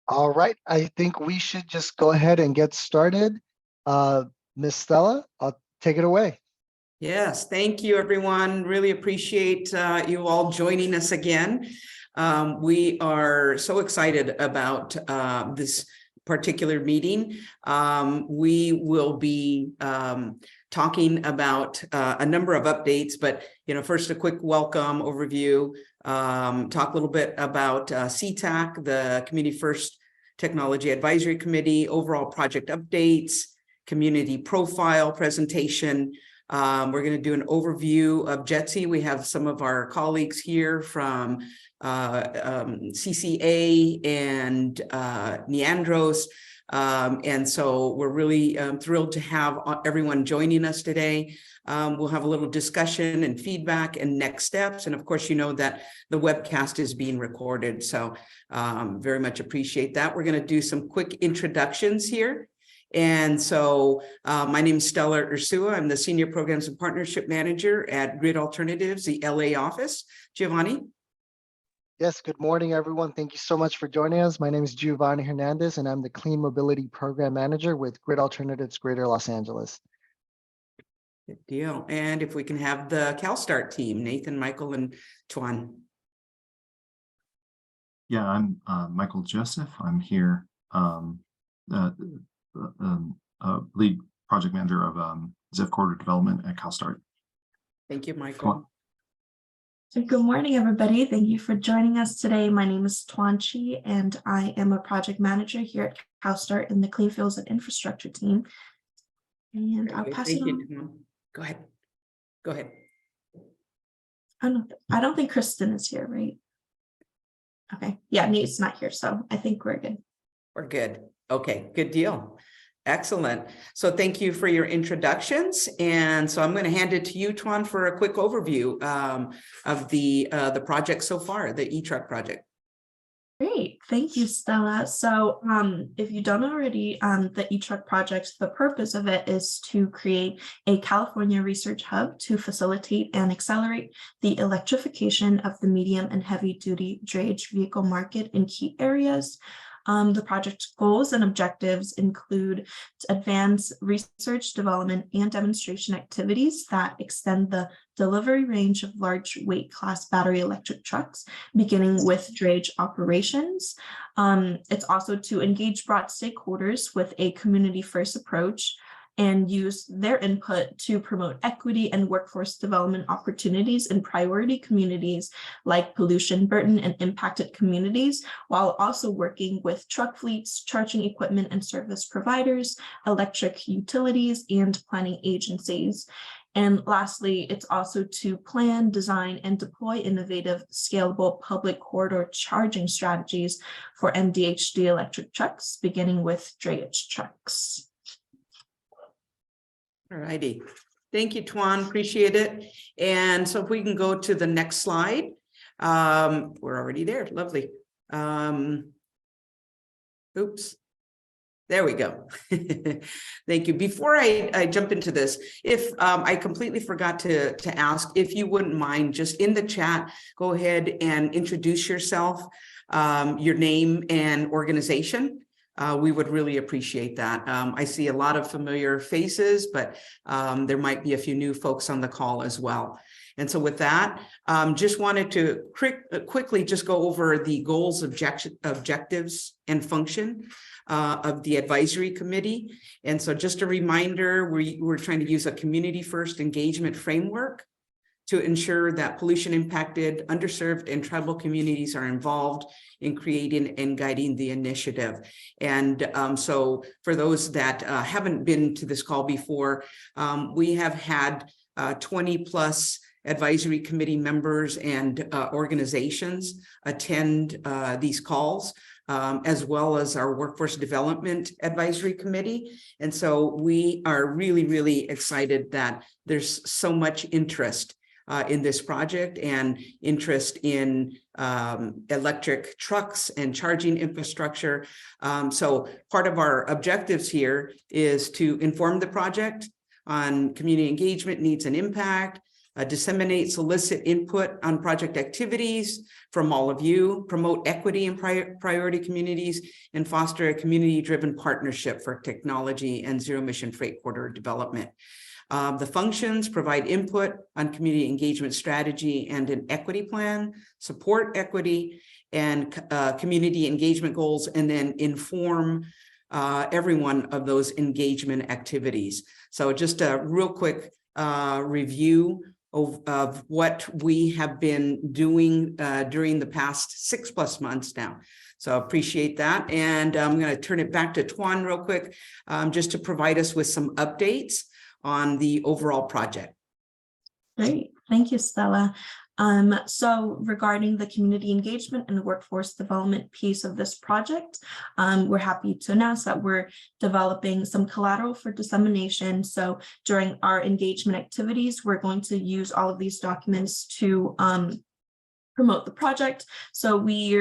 All right, I think we should just go ahead and get started. Ms. Stella, I'll take it away. Yes, thank you, everyone. Really appreciate you all joining us again. We are so excited about this particular meeting. We will be talking about a number of updates, but first a quick welcome overview. Talk a little bit about CTAC, the Community First Technology Advisory Committee, overall project updates, community profile presentation. We're going to do an overview of JETSI. We have some of our colleagues here from CCA and Neandros. And so we're really thrilled to have everyone joining us today. We'll have a little discussion and feedback and next steps. And of course, you know that the webcast is being recorded. So very much appreciate that. We're going to do some quick introductions here. And so my name is Stella Ursua. I'm the Senior Programs and Partnership Manager at Grid Alternatives, the LA office. Giovanni? Yes, good morning, everyone. Thank you so much for joining us. My name is Giovanni Hernandez, and I'm the Clean Mobility Program Manager with Grid Alternatives Greater Los Angeles. Good deal. And if we can have the CalSTART team, Nathan, Michael, and Tuan. Yeah, I'm Michael Joseph. I'm here, lead project manager of ZIF Corridor Development at CalSTART. Thank you, Michael. So good morning, everybody. Thank you for joining us today. My name is Tuan Chi, and I am a project manager here at CalSTART in the Clean Fuels and Infrastructure team. And I'll pass it on. Go ahead. Go ahead. I don't think Kristen is here, right? Okay. Yeah, Nate's not here, so I think we're good. We're good. Okay, good deal. Excellent. So thank you for your introductions. And so I'm going to hand it to you, Tuan, for a quick overview of the project so far, the eTruck project. Great. Thank you, Stella. So if you don't already, the eTruck project, the purpose of it is to create a California research hub to facilitate and accelerate the electrification of the medium and heavy duty drayage vehicle market in key areas. The project goals and objectives include to advance research, development, and demonstration activities that extend the delivery range of large weight class battery electric trucks, beginning with drayage operations. It's also to engage broad stakeholders with a community first approach and use their input to promote equity and workforce development opportunities in priority communities like pollution burden and impacted communities, while also working with truck fleets, charging equipment and service providers, electric utilities, and planning agencies. And lastly, it's also to plan, design, and deploy innovative, scalable public corridor charging strategies for MDHD electric trucks, beginning with drayage trucks. All righty. Thank you, Tuan. Appreciate it. And so if we can go to the next slide. We're already there. Lovely. Oops. There we go. Thank you. Before I jump into this, if I completely forgot to ask, if you wouldn't mind, just in the chat, go ahead and introduce yourself, your name and organization. We would really appreciate that. I see a lot of familiar faces, but there might be a few new folks on the call as well. And so with that, just wanted to quickly just go over the goals, objectives, and function of the advisory committee. And so just a reminder, we're trying to use a community first engagement framework to ensure that pollution impacted, underserved, and tribal communities are involved in creating and guiding the initiative. And so for those that haven't been to this call before, we have had 20 plus advisory committee members and organizations attend these calls, as well as our workforce development advisory committee. And so we are really, really excited that there's so much interest in this project and interest in electric trucks and charging infrastructure. So part of our objectives here is to inform the project on community engagement, needs, and impact, disseminate, solicit input on project activities from all of you, promote equity in priority communities, and foster a community-driven partnership for technology and zero-emission freight corridor development. The functions provide input on community engagement strategy and an equity plan, support equity and community engagement goals, and then inform every one of those engagement activities. So just a real quick review of what we have been doing during the past 6+ months now. So appreciate that. And I'm going to turn it back to Tuan real quick, just to provide us with some updates on the overall project. Great, thank you, Stella. So regarding the community engagement and workforce development piece of this project, we're happy to announce that we're developing some collateral for dissemination. So during our engagement activities, we're going to use all of these documents to promote the project. So we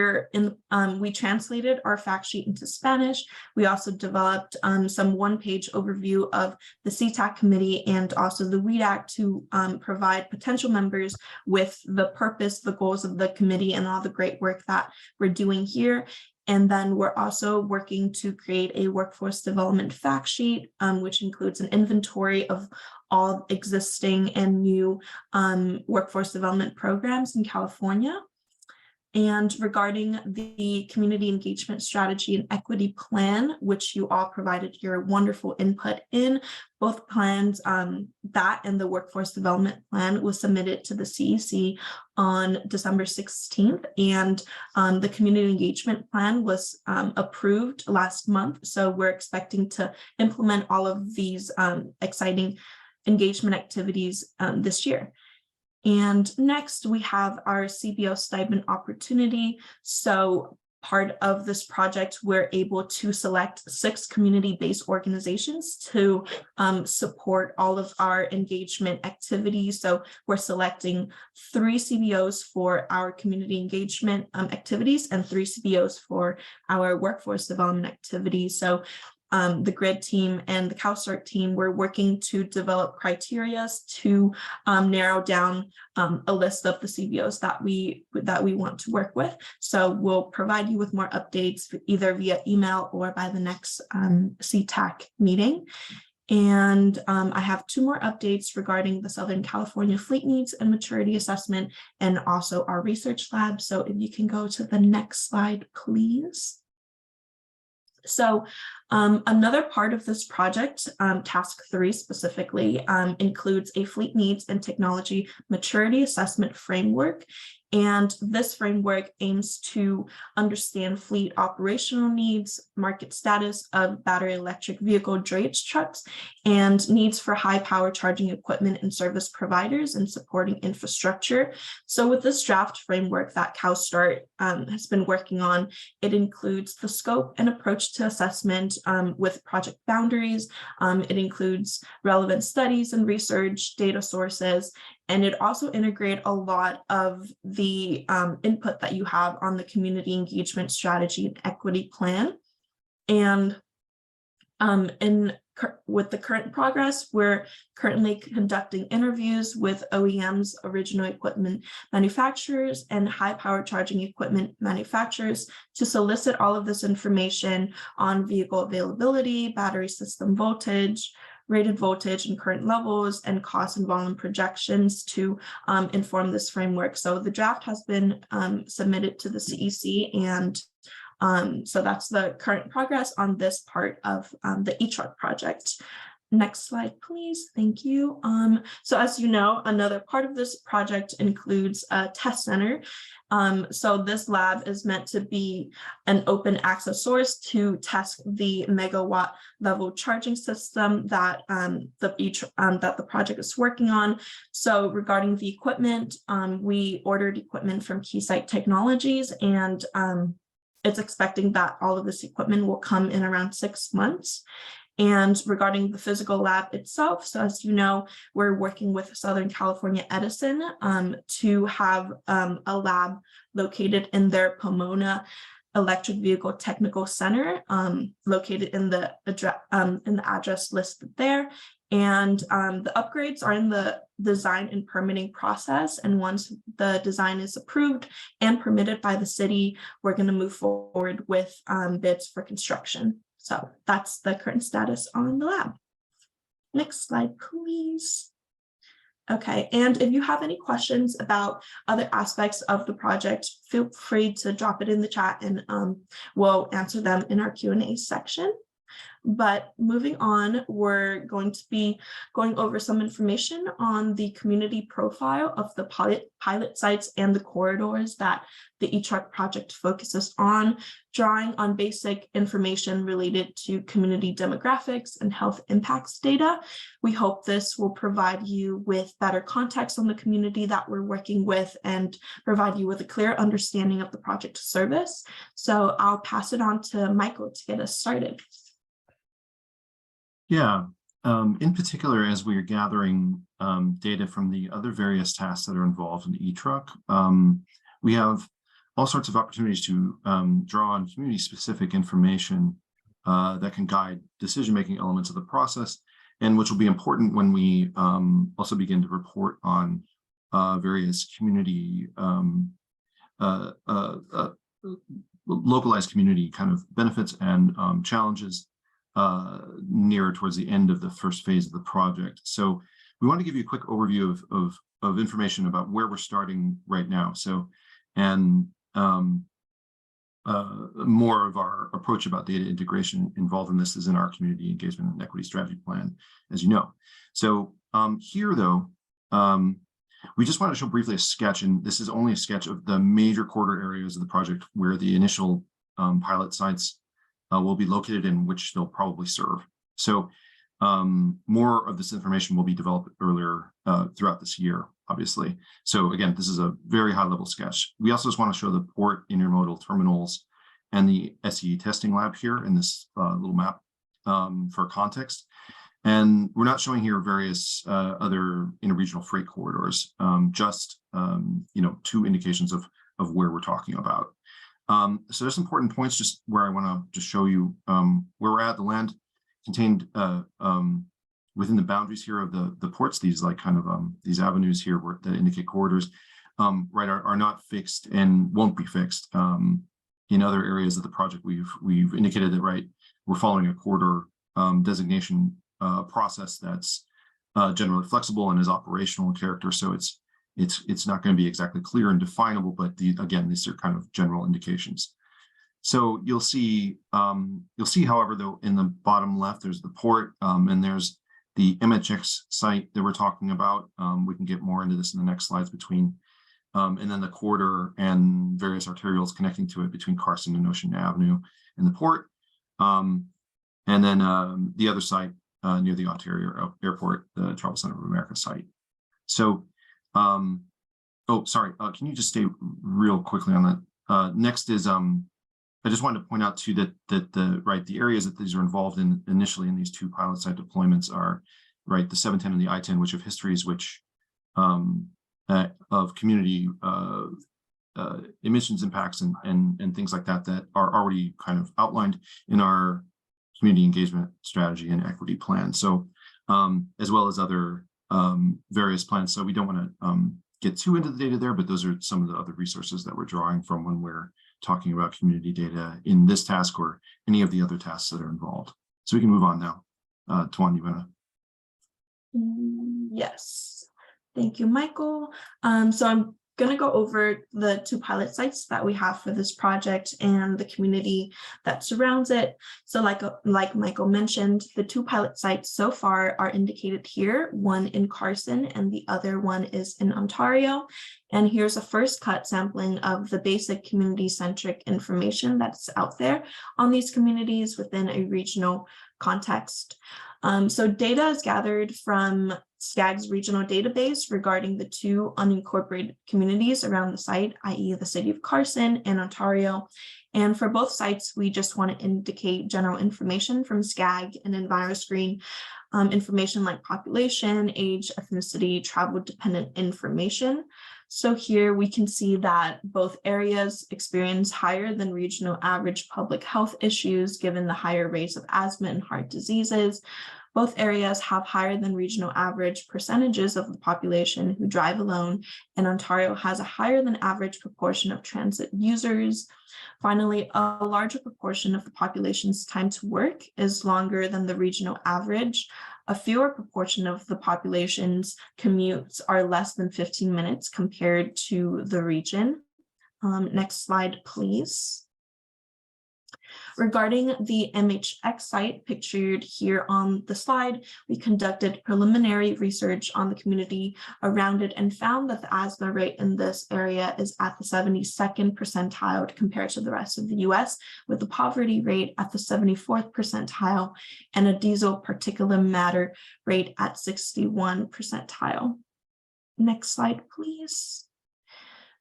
translated our fact sheet into Spanish. We also developed some one-page overview of the CTAC committee and also the WEED Act to provide potential members with the purpose, the goals of the committee, and all the great work that we're doing here. And then we're also working to create a workforce development fact sheet, which includes an inventory of all existing and new workforce development programs in California. And regarding the community engagement strategy and equity plan, which you all provided your wonderful input in, both plans, that and the workforce development plan was submitted to the CEC on December 16th. And the community engagement plan was approved last month. So we're expecting to implement all of these exciting engagement activities this year. And next we have our CBO stipend opportunity. So part of this project, we're able to select 6 community-based organizations to support all of our engagement activities. So we're selecting 3 CBOs for our community engagement activities and 3 CBOs for our workforce development activities. So the GRID team and the CalSTART team, we're working to develop criteria to narrow down a list of the CBOs that we want to work with. So we'll provide you with more updates either via email or by the next CTAC meeting. And I have 2 more updates regarding the Southern California Fleet Needs and Maturity Assessment and also our research lab. So if you can go to the next slide, please. So another part of this project, task 3 specifically, includes a fleet needs and technology maturity assessment framework. And this framework aims to understand fleet operational needs, market status of battery electric vehicle drayage trucks, and needs for high power charging equipment and service providers and supporting infrastructure. So with this draft framework that CalSTART has been working on, it includes the scope and approach to assessment with project boundaries. It includes relevant studies and research data sources. And it also integrates a lot of the input that you have on the community engagement strategy and equity plan. And with the current progress, we're currently conducting interviews with OEMs, original equipment manufacturers, and high power charging equipment manufacturers to solicit all of this information on vehicle availability, battery system voltage, rated voltage and current levels, and cost and volume projections to inform this framework. So the draft has been submitted to the CEC, and so that's the current progress on this part of the eTruck project. Next slide, please. Thank you. So as you know, another part of this project includes a test center. So this lab is meant to be an open access source to test the megawatt level charging system that the project is working on. So regarding the equipment, we ordered equipment from Keysight Technologies, and it's expecting that all of this equipment will come in around 6 months. And regarding the physical lab itself, so as you know, we're working with Southern California Edison to have a lab located in their Pomona Electric Vehicle Technical Center, located in the address listed there. And the upgrades are in the design and permitting process. And once the design is approved and permitted by the city, we're going to move forward with bids for construction. So that's the current status on the lab. Next slide, please. Okay, and if you have any questions about other aspects of the project, feel free to drop it in the chat and we'll answer them in our Q&A section. But moving on, we're going to be going over some information on the community profile of the pilot sites and the corridors that the eTruck project focuses on, drawing on basic information related to community demographics and health impacts data. We hope this will provide you with better context on the community that we're working with and provide you with a clear understanding of the project service. So I'll pass it on to Michael to get us started. Yeah, in particular, as we are gathering data from the other various tasks that are involved in eTruck, we have all sorts of opportunities to draw on community-specific information that can guide decision-making elements of the process, and which will be important when we also begin to report on various community, localized community kind of benefits and challenges nearer towards the end of the first phase of the project. So we want to give you a quick overview of information about where we're starting right now. So, and more of our approach about data integration involved in this is in our community engagement and equity strategy plan, as you know. So here, though, we just want to show briefly a sketch, and this is only a sketch of the major corridor areas of the project where the initial pilot sites will be located in, which they'll probably serve. So more of this information will be developed earlier throughout this year, obviously. So again, this is a very high level sketch. We also just want to show the port intermodal terminals and the SE testing lab here in this little map for context. And we're not showing here various other interregional freight corridors, just you know, 2 indications of where we're talking about. So there's important points just where I want to just show you where we're at. The land contained within the boundaries here of the ports, these like kind of these avenues here that indicate corridors, right, are not fixed and won't be fixed. In other areas of the project, we've indicated that, right, we're following a corridor designation process that's generally flexible and is operational in character. So it's not going to be exactly clear and definable, but again, these are kind of general indications. So you'll see, however, though, in the bottom left, there's the port and there's the MHX site that we're talking about. We can get more into this in the next slides between, and then the corridor and various arterials connecting to it between Carson and Ocean Avenue and the port. And then the other site near the Ontario Airport, the Travel Center of America site. So, oh, sorry, can you just stay real quickly on that? Next is, I just wanted to point out too that the areas that these are involved in initially in these 2 pilot site deployments are, right, the 710 and the I-10, which have histories which of community emissions impacts and things like that are already kind of outlined in our community engagement strategy and equity plan. So as well as other various plans. So we don't want to get too into the data there, but those are some of the other resources that we're drawing from when we're talking about community data in this task or any of the other tasks that are involved. So we can move on now. Tuan, you want to? Yes, thank you, Michael. So I'm going to go over the 2 pilot sites that we have for this project and the community that surrounds it. So like Michael mentioned, the 2 pilot sites so far are indicated here, one in Carson and the other one is in Ontario. And here's a first cut sampling of the basic community-centric information that's out there on these communities within a regional context. So data is gathered from CTAC's regional database regarding the 2 unincorporated communities around the site, i.e. the city of Carson and Ontario. And for both sites, we just want to indicate general information from SCAG and EnviroScreen, information like population, age, ethnicity, travel-dependent information. So here we can see that both areas experience higher than regional average public health issues given the higher rates of asthma and heart diseases. Both areas have higher than regional average percentages of the population who drive alone, and Ontario has a higher than average proportion of transit users. Finally, a larger proportion of the population's time to work is longer than the regional average. A fewer proportion of the population's commutes are less than 15 minutes compared to the region. Next slide, please. Regarding the MHX site pictured here on the slide, we conducted preliminary research on the community around it and found that the asthma rate in this area is at the 72nd percentile compared to the rest of the US, with the poverty rate at the 74th percentile and a diesel particulate matter rate at 61 percentile. Next slide, please.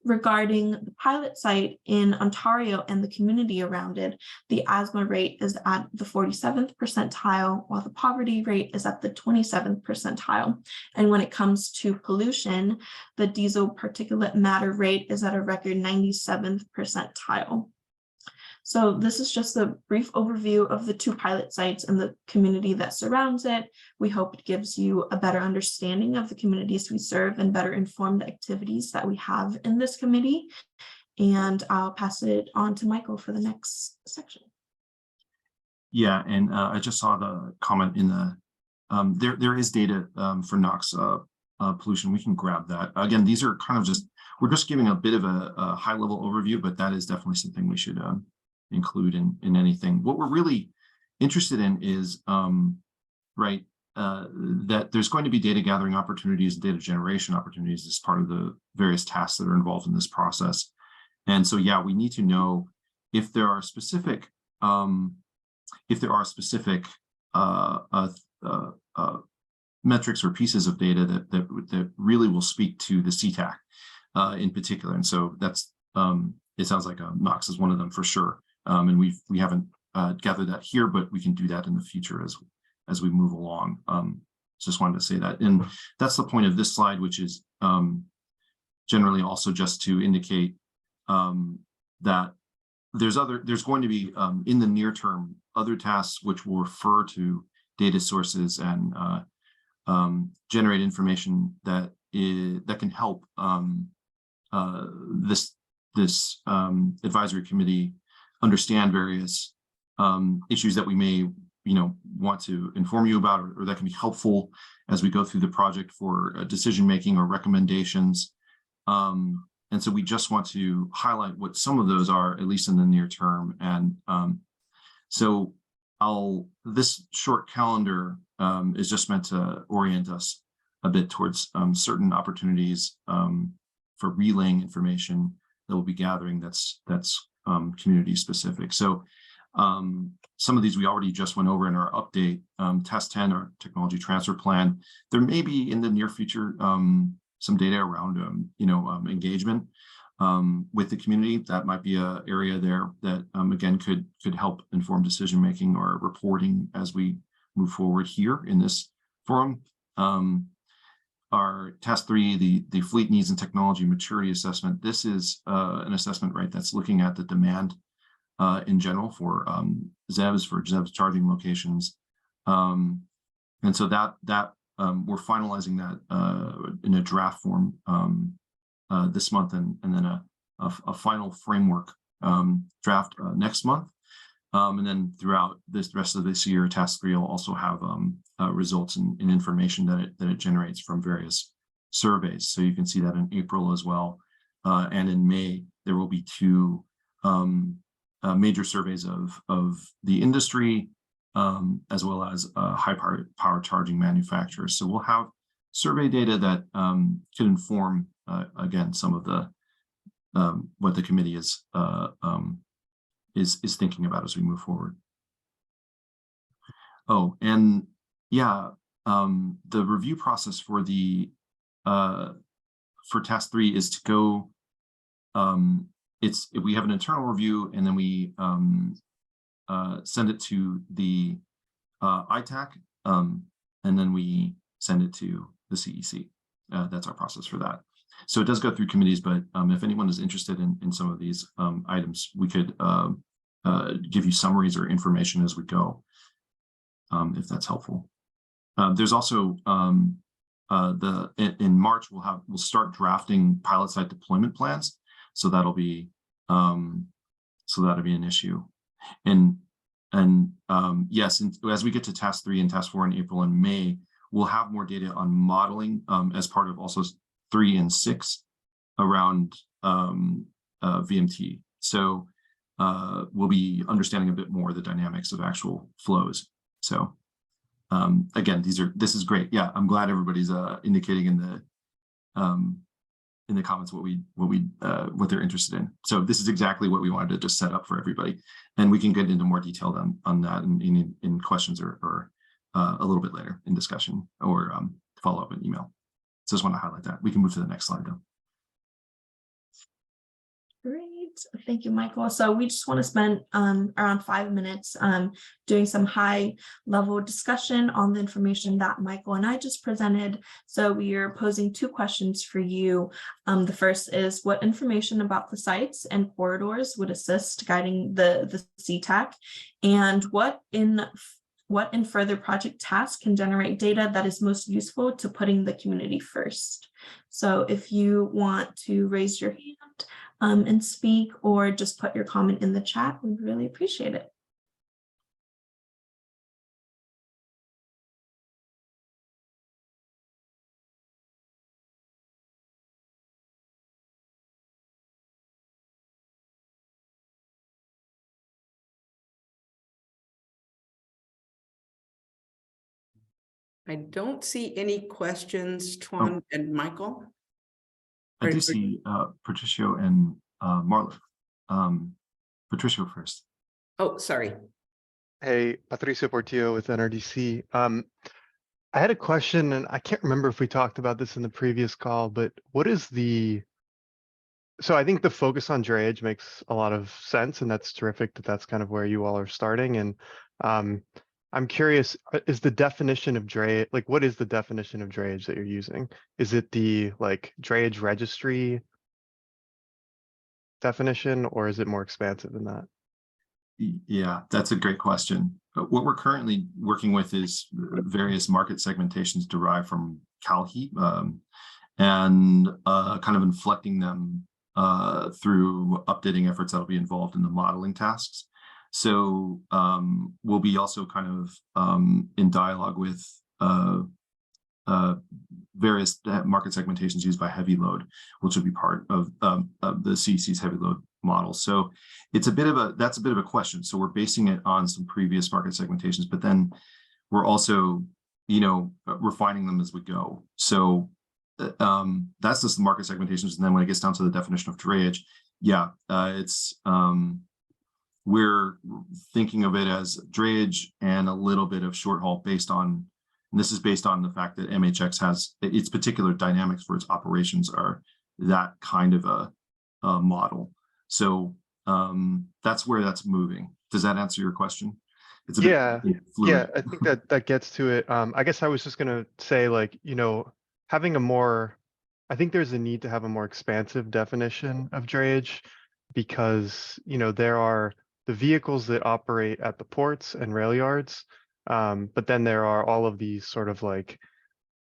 Regarding the pilot site in Ontario and the community around it, the asthma rate is at the 47th percentile, while the poverty rate is at the 27th percentile. And when it comes to pollution, the diesel particulate matter rate is at a record 97th percentile. So this is just a brief overview of the two pilot sites and the community that surrounds it. We hope it gives you a better understanding of the communities we serve and better inform the activities that we have in this committee. And I'll pass it on to Michael for the next section. Yeah, and I just saw the comment in the, there is data for NOx pollution. We can grab that. Again, these are kind of just, we're just giving a bit of a high level overview, but that is definitely something we should include in anything. What we're really interested in is that there's going to be data gathering opportunities, data generation opportunities as part of the various tasks that are involved in this process. And so, yeah, we need to know if there are specific metrics or pieces of data that really will speak to the CTAC in particular. And so that's it sounds like NOx is one of them for sure. And we haven't gathered that here, but we can do that in the future as we move along. Just wanted to say that. And that's the point of this slide, which is generally also just to indicate that there's going to be in the near term other tasks which will refer to data sources and generate information that can help this advisory committee understand various issues that we may want to inform you about, or that can be helpful as we go through the project for decision making or recommendations. And so we just want to highlight what some of those are, at least in the near term. And so this short calendar is just meant to orient us a bit towards certain opportunities for relaying information that we'll be gathering that's community specific. So some of these we already just went over in our update. Task 10, our technology transfer plan. There may be in the near future some data around engagement with the community. That might be an area there that again could help inform decision making or reporting as we move forward here in this forum. Our task 3, the fleet needs and technology maturity assessment. This is an assessment, right, that's looking at the demand in general for ZEVs charging locations, and so that we're finalizing that in a draft form this month, and then a final framework draft next month, and then throughout the rest of this year, task 3 will also have results and information that it generates from various surveys. So you can see that in April as well, and in May there will be 2 major surveys of the industry, as well as high power charging manufacturers. So we'll have survey data that could inform again some of the what the committee is thinking about as we move forward. Oh, and yeah, the review process for the for task 3 is to go. We have an internal review, and then we send it to the ITAC, and then we send it to the CEC. That's our process for that. So it does go through committees, but if anyone is interested in some of these items, we could give you summaries or information as we go, if that's helpful. There's also in March we'll start drafting pilot site deployment plans, so that'll be an issue. And yes, and as we get to task 3 and task 4 in April and May, we'll have more data on modeling as part of also 3 and 6 around VMT. So we'll be understanding a bit more the dynamics of actual flows. So again, this is great. Yeah, I'm glad everybody's indicating in the comments what they're interested in. So this is exactly what we wanted to just set up for everybody, and we can get into more detail on that in questions or a little bit later in discussion or follow up in email. So just want to highlight that. We can move to the next slide though. Great. Thank you, Michael. So we just want to spend around 5 minutes doing some high level discussion on the information that Michael and I just presented. So we are posing 2 questions for you. The first is, what information about the sites and corridors would assist guiding the CTAC, and what in further project tasks can generate data that is most useful to putting the community first? So if you want to raise your hand and speak, or just put your comment in the chat, we'd really appreciate it. I don't see any questions, Tuan and Michael. I do see Patricio and Marla. Patricio first. Oh, sorry. Hey, Patricio Portillo with NRDC. I had a question, and I can't remember if we talked about this in the previous call, but what is so I think the focus on drayage makes a lot of sense, and that's terrific that that's kind of where you all are starting. And I'm curious, is the definition of drayage, like what is the definition of drayage that you're using? Is it the drayage registry definition, or is it more expansive than that? Yeah, that's a great question. What we're currently working with is various market segmentations derived from CalHeap and kind of inflecting them through updating efforts that'll be involved in the modeling tasks. So we'll be also kind of in dialogue with various market segmentations used by heavy load, which will be part of the CEC's heavy load model. So it's that's a bit of a question. So we're basing it on some previous market segmentations, but then we're also, refining them as we go. So that's just the market segmentations. And then when it gets down to the definition of drayage, yeah, it's we're thinking of it as drayage and a little bit of short haul based on, and this is based on the fact that MHX has its particular dynamics for its operations are that kind of a model. So that's where that's moving. Does that answer your question? It's a bit fluid. Yeah, I think that gets to it. I guess I was just gonna say, having a more, I think there's a need to have a more expansive definition of drayage, because there are the vehicles that operate at the ports and rail yards, but then there are all of these sort of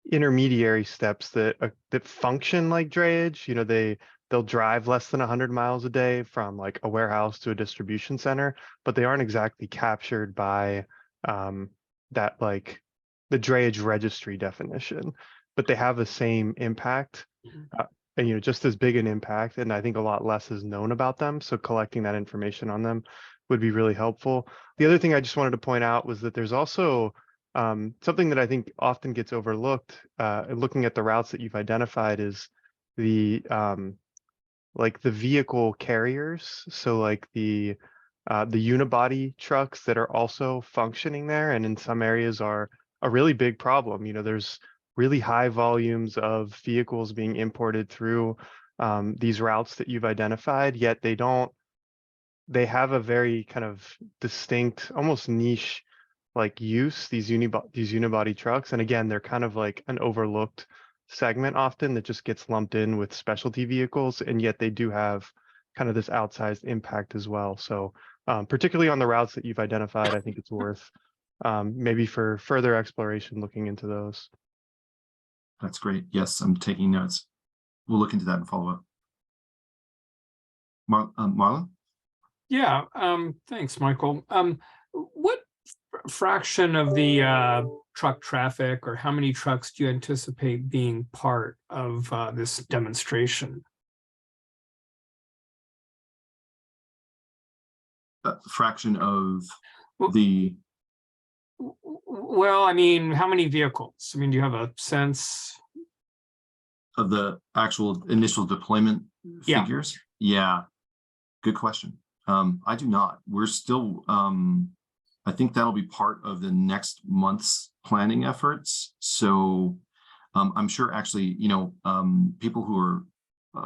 intermediary steps that function like drayage. They'll drive less than 100 miles a day from a warehouse to a distribution center, but they aren't exactly captured by that the drayage registry definition, but they have the same impact, and just as big an impact, and I think a lot less is known about them. So collecting that information on them would be really helpful. The other thing I just wanted to point out was that there's also something that I think often gets overlooked looking at the routes that you've identified is the the vehicle carriers. So the unibody trucks that are also functioning there, and in some areas are a really big problem. There's really high volumes of vehicles being imported through these routes that you've identified, yet they have a very kind of distinct, almost niche use, these unibody trucks. And again, they're kind of an overlooked segment often that just gets lumped in with specialty vehicles, and yet they do have kind of this outsized impact as well. So particularly on the routes that you've identified, I think it's worth maybe for further exploration, looking into those. That's great. Yes, I'm taking notes. We'll look into that and follow up. Marlon? Yeah, thanks, Michael. What fraction of the truck traffic, or how many trucks do you anticipate being part of this demonstration? Fraction of Well- the Well, I mean, how many vehicles? I mean, do you have a sense? of the actual initial deployment Yeah. figures? Yeah, good question. I do not. We're still, I think that'll be part of the next month's planning efforts. So I'm sure actually, people who are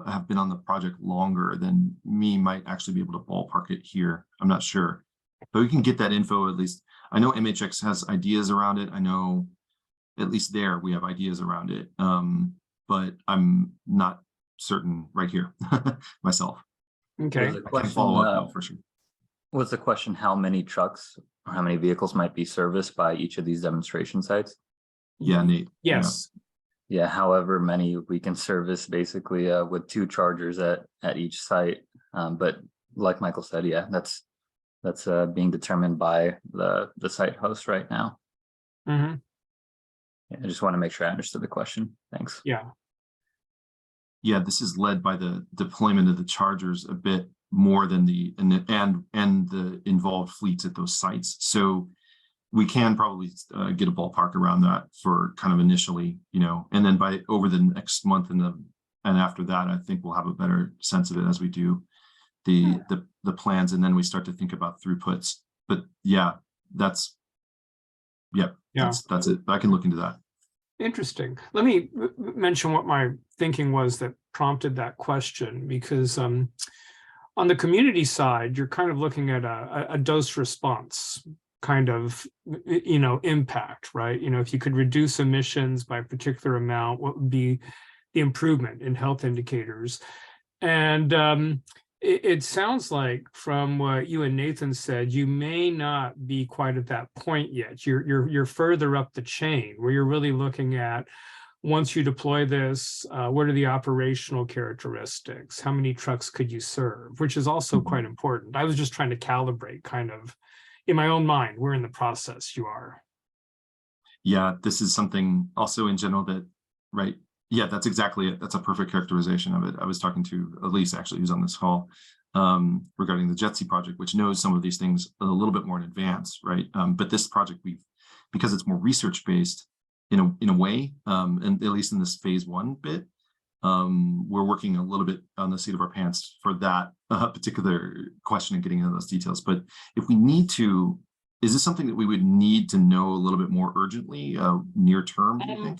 have been on the project longer than me might actually be able to ballpark it here. I'm not sure, but we can get that info at least. I know MHX has ideas around it. I know at least there we have ideas around it, but I'm not certain right here myself. Okay, Was the I can question, follow up though, for sure. was the question how many trucks or how many vehicles might be serviced by each of these demonstration sites? Yeah, Nate. yes. Yeah, however many we can service basically with 2 chargers at each site. But like Michael said, yeah, that's being determined by the site host right now. Hmm. Yeah, I just want to make sure I understood the question. Thanks. Yeah. Yeah, this is led by the deployment of the chargers a bit more than the and the involved fleets at those sites. So we can probably get a ballpark around that for kind of initially, and then by over the next month and after that, I think we'll have a better sense of it as we do the plans, and then we start to think about throughputs. But yeah, that's it. I can look into that. Interesting. Let me mention what my thinking was that prompted that question, because on the community side, you're kind of looking at a dose response kind of, impact, right? If you could reduce emissions by a particular amount, what would be the improvement in health indicators? And it sounds like from what you and Nathan said, you may not be quite at that point yet. You're further up the chain where you're really looking at, once you deploy this, what are the operational characteristics? How many trucks could you serve? Which is also quite important. I was just trying to calibrate kind of in my own mind. We're in the process, you are. Yeah, this is something also in general that, right? Yeah, that's exactly it. That's a perfect characterization of it. I was talking to Elise, actually, who's on this call, regarding the JETSI project, which knows some of these things a little bit more in advance, right? But this project, because it's more research-based in a way, and at least in this phase 1 bit, we're working a little bit on the seat of our pants for that particular question and getting into those details. But if we need to, is this something that we would need to know a little bit more urgently, near term, do you think?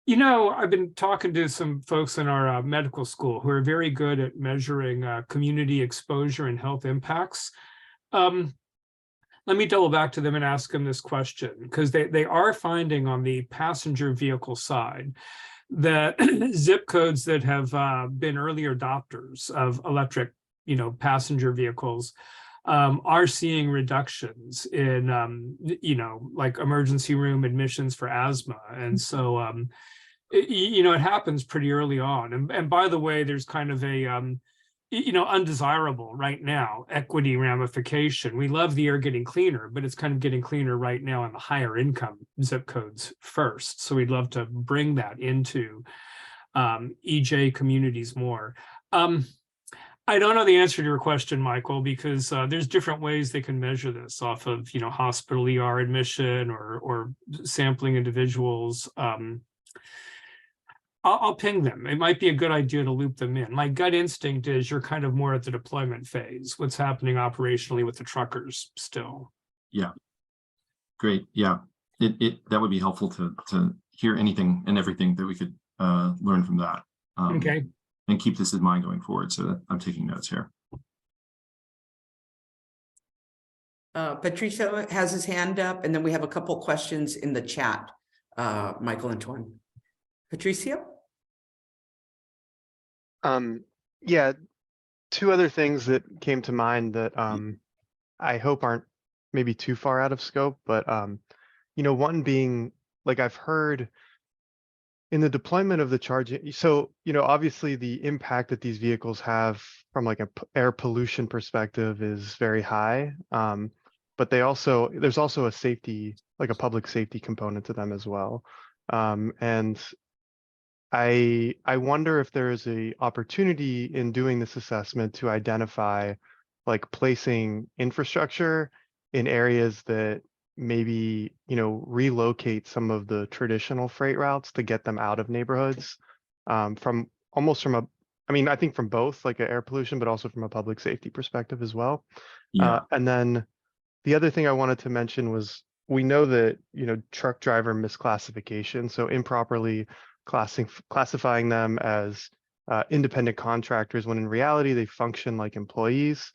I've been talking to some folks in our medical school who are very good at measuring community exposure and health impacts. Let me double back to them and ask them this question, because they are finding on the passenger vehicle side that zip codes that have been early adopters of electric, passenger vehicles are seeing reductions in, like emergency room admissions for asthma. And so, it happens pretty early on. And by the way, there's kind of a, undesirable right now equity ramification. We love the air getting cleaner, but it's kind of getting cleaner right now in the higher income zip codes first. So we'd love to bring that into EJ communities more. I don't know the answer to your question, Michael, because there's different ways they can measure this off of, hospital ER admission or sampling individuals. I'll ping them. It might be a good idea to loop them in. My gut instinct is you're kind of more at the deployment phase. What's happening operationally with the truckers still? Yeah, great. Yeah, that would be helpful to hear anything and everything that we could learn from that. Okay. And keep this in mind going forward. So I'm taking notes here. Patricio has his hand up, and then we have a couple questions in the chat, Michael and Tuan. Patricio? Yeah, 2 other things that came to mind that I hope aren't maybe too far out of scope, but one being like I've heard in the deployment of the charging. So, obviously the impact that these vehicles have from like air pollution perspective is very high. But there's also a safety, like a public safety component to them as well. And I wonder if there is a opportunity in doing this assessment to identify like placing infrastructure in areas that maybe, relocate some of the traditional freight routes to get them out of neighborhoods, from almost from a, I mean, I think from both like air pollution, but also from a public safety perspective as well. Yeah, And then the other thing I wanted to mention was we know that, truck driver misclassification, so improperly classifying them as independent contractors when in reality they function like employees,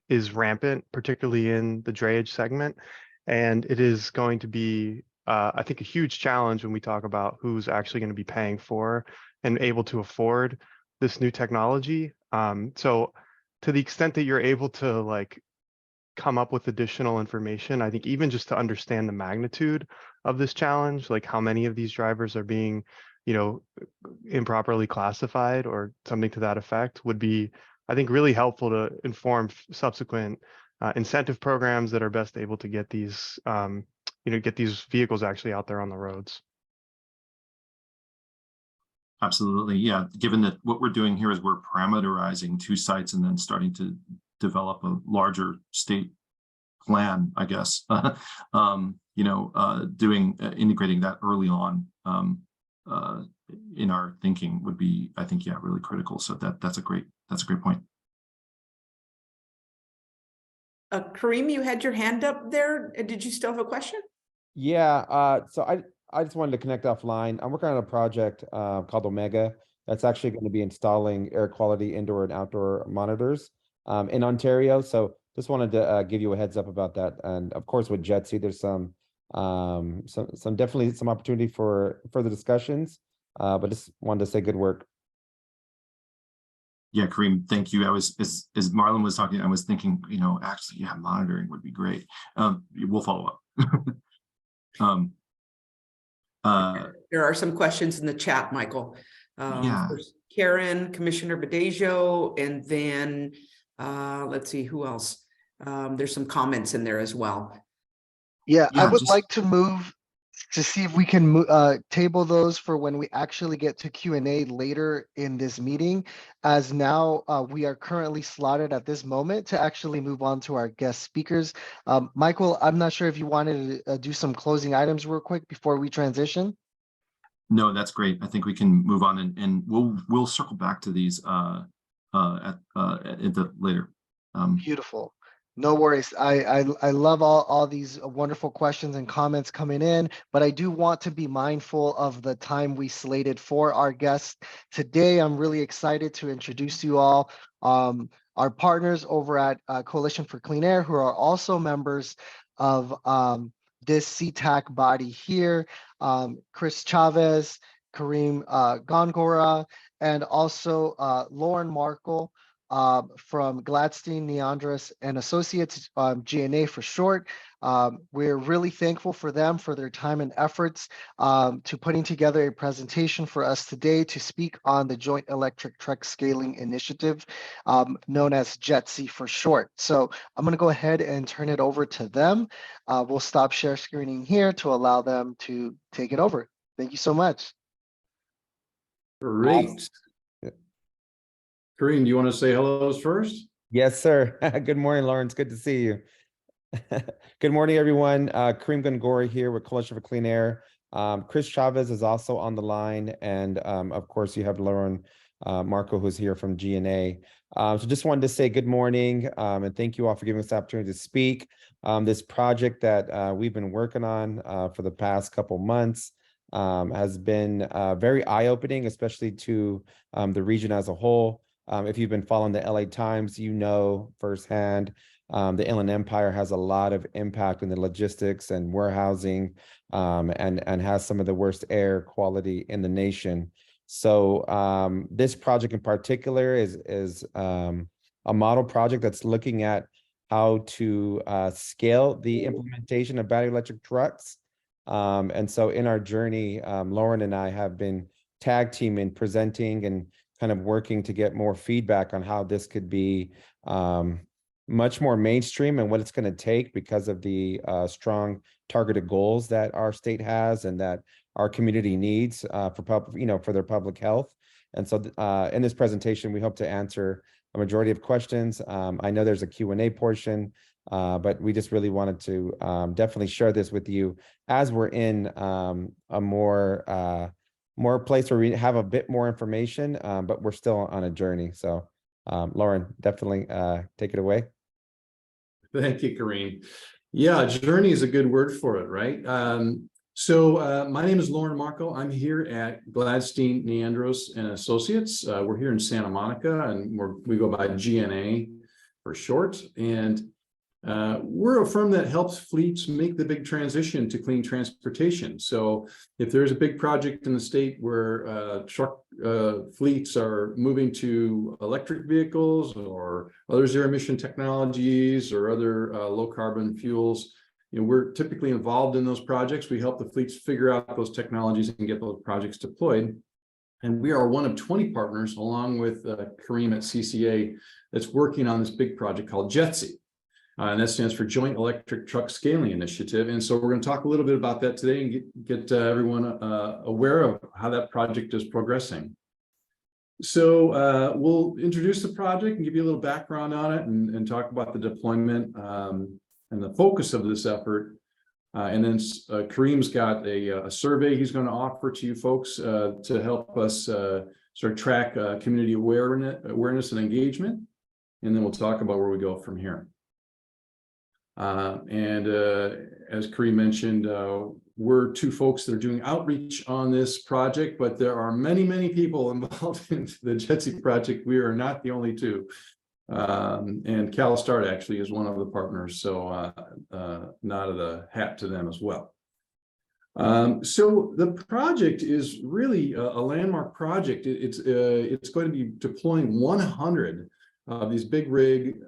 is rampant, particularly in the drayage segment. And it is going to be, I think, a huge challenge when we talk about who's actually going to be paying for and able to afford this new technology. So to the extent that you're able to like come up with additional information, I think even just to understand the magnitude of this challenge, like how many of these drivers are being, improperly classified or something to that effect would be, I think, really helpful to inform subsequent incentive programs that are best able to get these, get these vehicles actually out there on the roads. absolutely. Yeah, given that what we're doing here is we're parameterizing 2 sites and then starting to develop a larger state plan, I guess. Integrating that early on in our thinking would be, I think, yeah, really critical. So that's a great point. Kareem, you had your hand up there. Did you still have a question? Yeah, so I just wanted to connect offline. I'm working on a project called Omega that's actually going to be installing air quality indoor and outdoor monitors in Ontario. So just wanted to give you a heads up about that. And of course, with JETSI, there's some definitely some opportunity for further discussions. But just wanted to say good work. Yeah, Kareem, thank you. I was, as Marlon was talking, I was thinking, actually, yeah, monitoring would be great. We'll follow up. There are some questions in the chat, Michael. Yeah. First, Karen, Commissioner Badejo, and then let's see who else. There's some comments in there as well. Yeah, I Yeah, would just- like to move to see if we can table those for when we actually get to Q&A later in this meeting, as now we are currently slotted at this moment to actually move on to our guest speakers. Michael, I'm not sure if you wanted to do some closing items real quick before we transition. No, that's great. I think we can move on and we'll circle back to these at the later. Beautiful. No worries. I love all these wonderful questions and comments coming in, but I do want to be mindful of the time we slated for our guests today. I'm really excited to introduce you all, our partners over at Coalition for Clean Air, who are also members of this CTAC body here, Chris Chavez, Kareem Gongora, and also Lauren Markle from Gladstein, Neandros and Associates, G&A for short. We're really thankful for them for their time and efforts to putting together a presentation for us today to speak on the Joint Electric Truck Scaling Initiative, known as JETSI for short. So I'm going to go ahead and turn it over to them. We'll stop share screening here to allow them to take it over. Thank you so much. Great. Kareem, do you want to say hellos first? Yes, sir. Good morning, Lawrence. Good to see you. Good morning, everyone. Kareem Gongora here with Coalition for Clean Air. Chris Chavez is also on the line. And of course, you have Lauren Marco, who's here from GNA. So just wanted to say good morning and thank you all for giving us the opportunity to speak. This project that we've been working on for the past couple months has been very eye-opening, especially to the region as a whole. If you've been following the LA Times, you know firsthand the Inland Empire has a lot of impact in the logistics and warehousing and has some of the worst air quality in the nation. So this project in particular is a model project that's looking at how to scale the implementation of battery electric trucks. And so in our journey, Lauren and I have been tag teaming, presenting, and kind of working to get more feedback on how this could be much more mainstream and what it's going to take because of the strong targeted goals that our state has and that our community needs for their public health. And so in this presentation, we hope to answer a majority of questions. I know there's a Q&A portion, but we just really wanted to definitely share this with you as we're in a more place where we have a bit more information, but we're still on a journey. So Lauren, definitely take it away. Thank you, Kareem. Yeah, journey is a good word for it, right? My name is Lauren Marco. I'm here at Gladstein, Neandros and Associates. We're here in Santa Monica, and we go by GNA for short. And we're a firm that helps fleets make the big transition to clean transportation. So if there's a big project in the state where truck fleets are moving to electric vehicles or other zero emission technologies or other low carbon fuels, we're typically involved in those projects. We help the fleets figure out those technologies and get those projects deployed. And we are one of 20 partners, along with Kareem at CCA, that's working on this big project called JETSI. And that stands for Joint Electric Truck Scaling Initiative. And so we're going to talk a little bit about that today and get everyone aware of how that project is progressing. So we'll introduce the project and give you a little background on it and talk about the deployment and the focus of this effort. And then Kareem's got a survey he's going to offer to you folks to help us sort of track community awareness and engagement. And then we'll talk about where we go from here. As Kareem mentioned, we're two folks that are doing outreach on this project, but there are many, many people involved in the JETSI project. We are not the only two. And CalSTART actually is one of the partners, so nod of the hat to them as well. So the project is really a landmark project. It's going to be deploying 100 of these big rig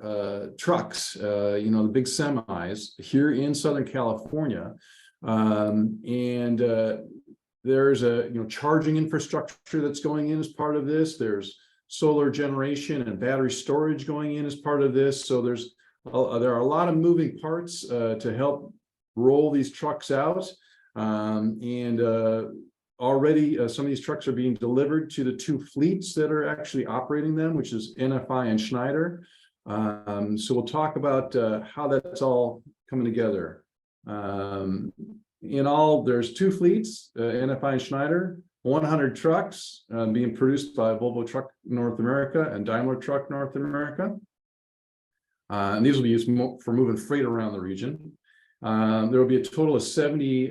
trucks, the big semis here in Southern California. There's a charging infrastructure that's going in as part of this. There's solar generation and battery storage going in as part of this. So there are a lot of moving parts to help roll these trucks out. Already some of these trucks are being delivered to the two fleets that are actually operating them, which is NFI and Schneider. So we'll talk about how that's all coming together. In all, there's two fleets, NFI and Schneider, 100 trucks being produced by Volvo Truck North America and Daimler Truck North America. And these will be used for moving freight around the region. There will be a total of 70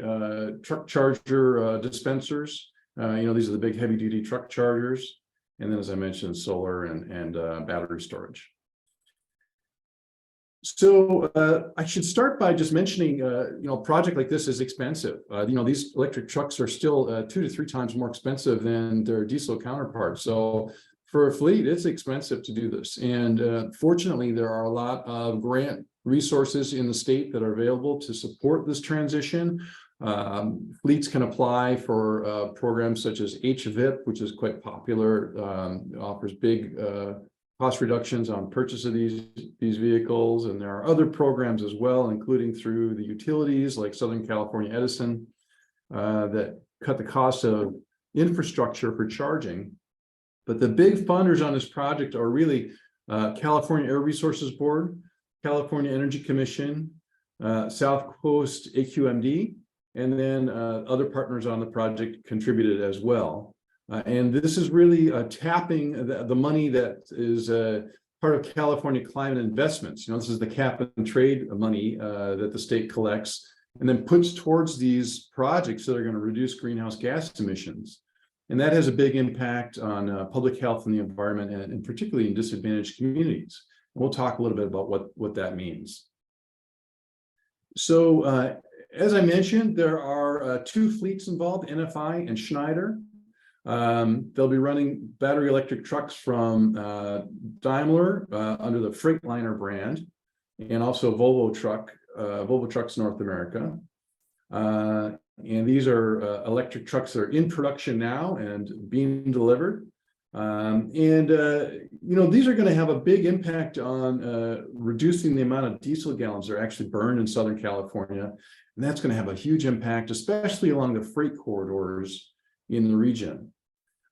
truck charger dispensers. These are the big heavy duty truck chargers. And then, as I mentioned, solar and battery storage. So I should start by just mentioning, a project like this is expensive. These electric trucks are still 2 to 3 times more expensive than their diesel counterparts. So for a fleet, it's expensive to do this. And fortunately, there are a lot of grant resources in the state that are available to support this transition. Fleets can apply for programs such as HVIP, which is quite popular, offers big cost reductions on purchase of these vehicles. And there are other programs as well, including through the utilities like Southern California Edison, that cut the cost of infrastructure for charging. But the big funders on this project are really California Air Resources Board, California Energy Commission, South Coast AQMD, and then other partners on the project contributed as well. And this is really tapping the money that is part of California climate investments. This is the cap and trade money that the state collects and then puts towards these projects that are going to reduce greenhouse gas emissions. And that has a big impact on public health and the environment, and particularly in disadvantaged communities. And we'll talk a little bit about what that means. So as I mentioned, there are 2 fleets involved, NFI and Schneider. They'll be running battery electric trucks from Daimler under the Freightliner brand. and also Volvo Trucks North America. And these are electric trucks that are in production now and being delivered. These are going to have a big impact on reducing the amount of diesel gallons that are actually burned in Southern California. And that's going to have a huge impact, especially along the freight corridors in the region.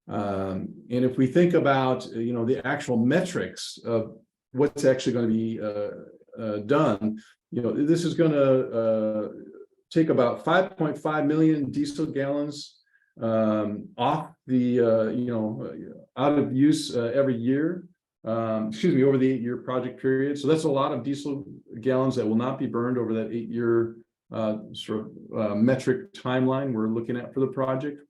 And if we think about, the actual metrics of what's actually going to be done, this is going to take about 5.5 million diesel gallons off the, out of use every year, over the 8-year project period. So that's a lot of diesel gallons that will not be burned over that 8-year metric timeline we're looking at for the project.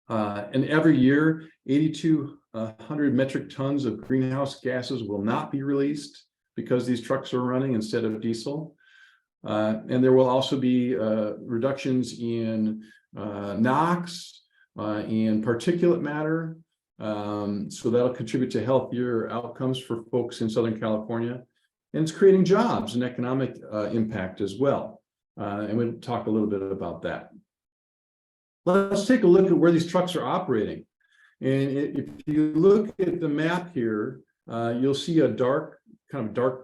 And every year, 8,200 metric tons of greenhouse gases will not be released because these trucks are running instead of diesel. And there will also be reductions in NOx and particulate matter. So that'll contribute to healthier outcomes for folks in Southern California. And it's creating jobs and economic impact as well. And we'll talk a little bit about that. Let's take a look at where these trucks are operating. And if you look at the map here, you'll see a dark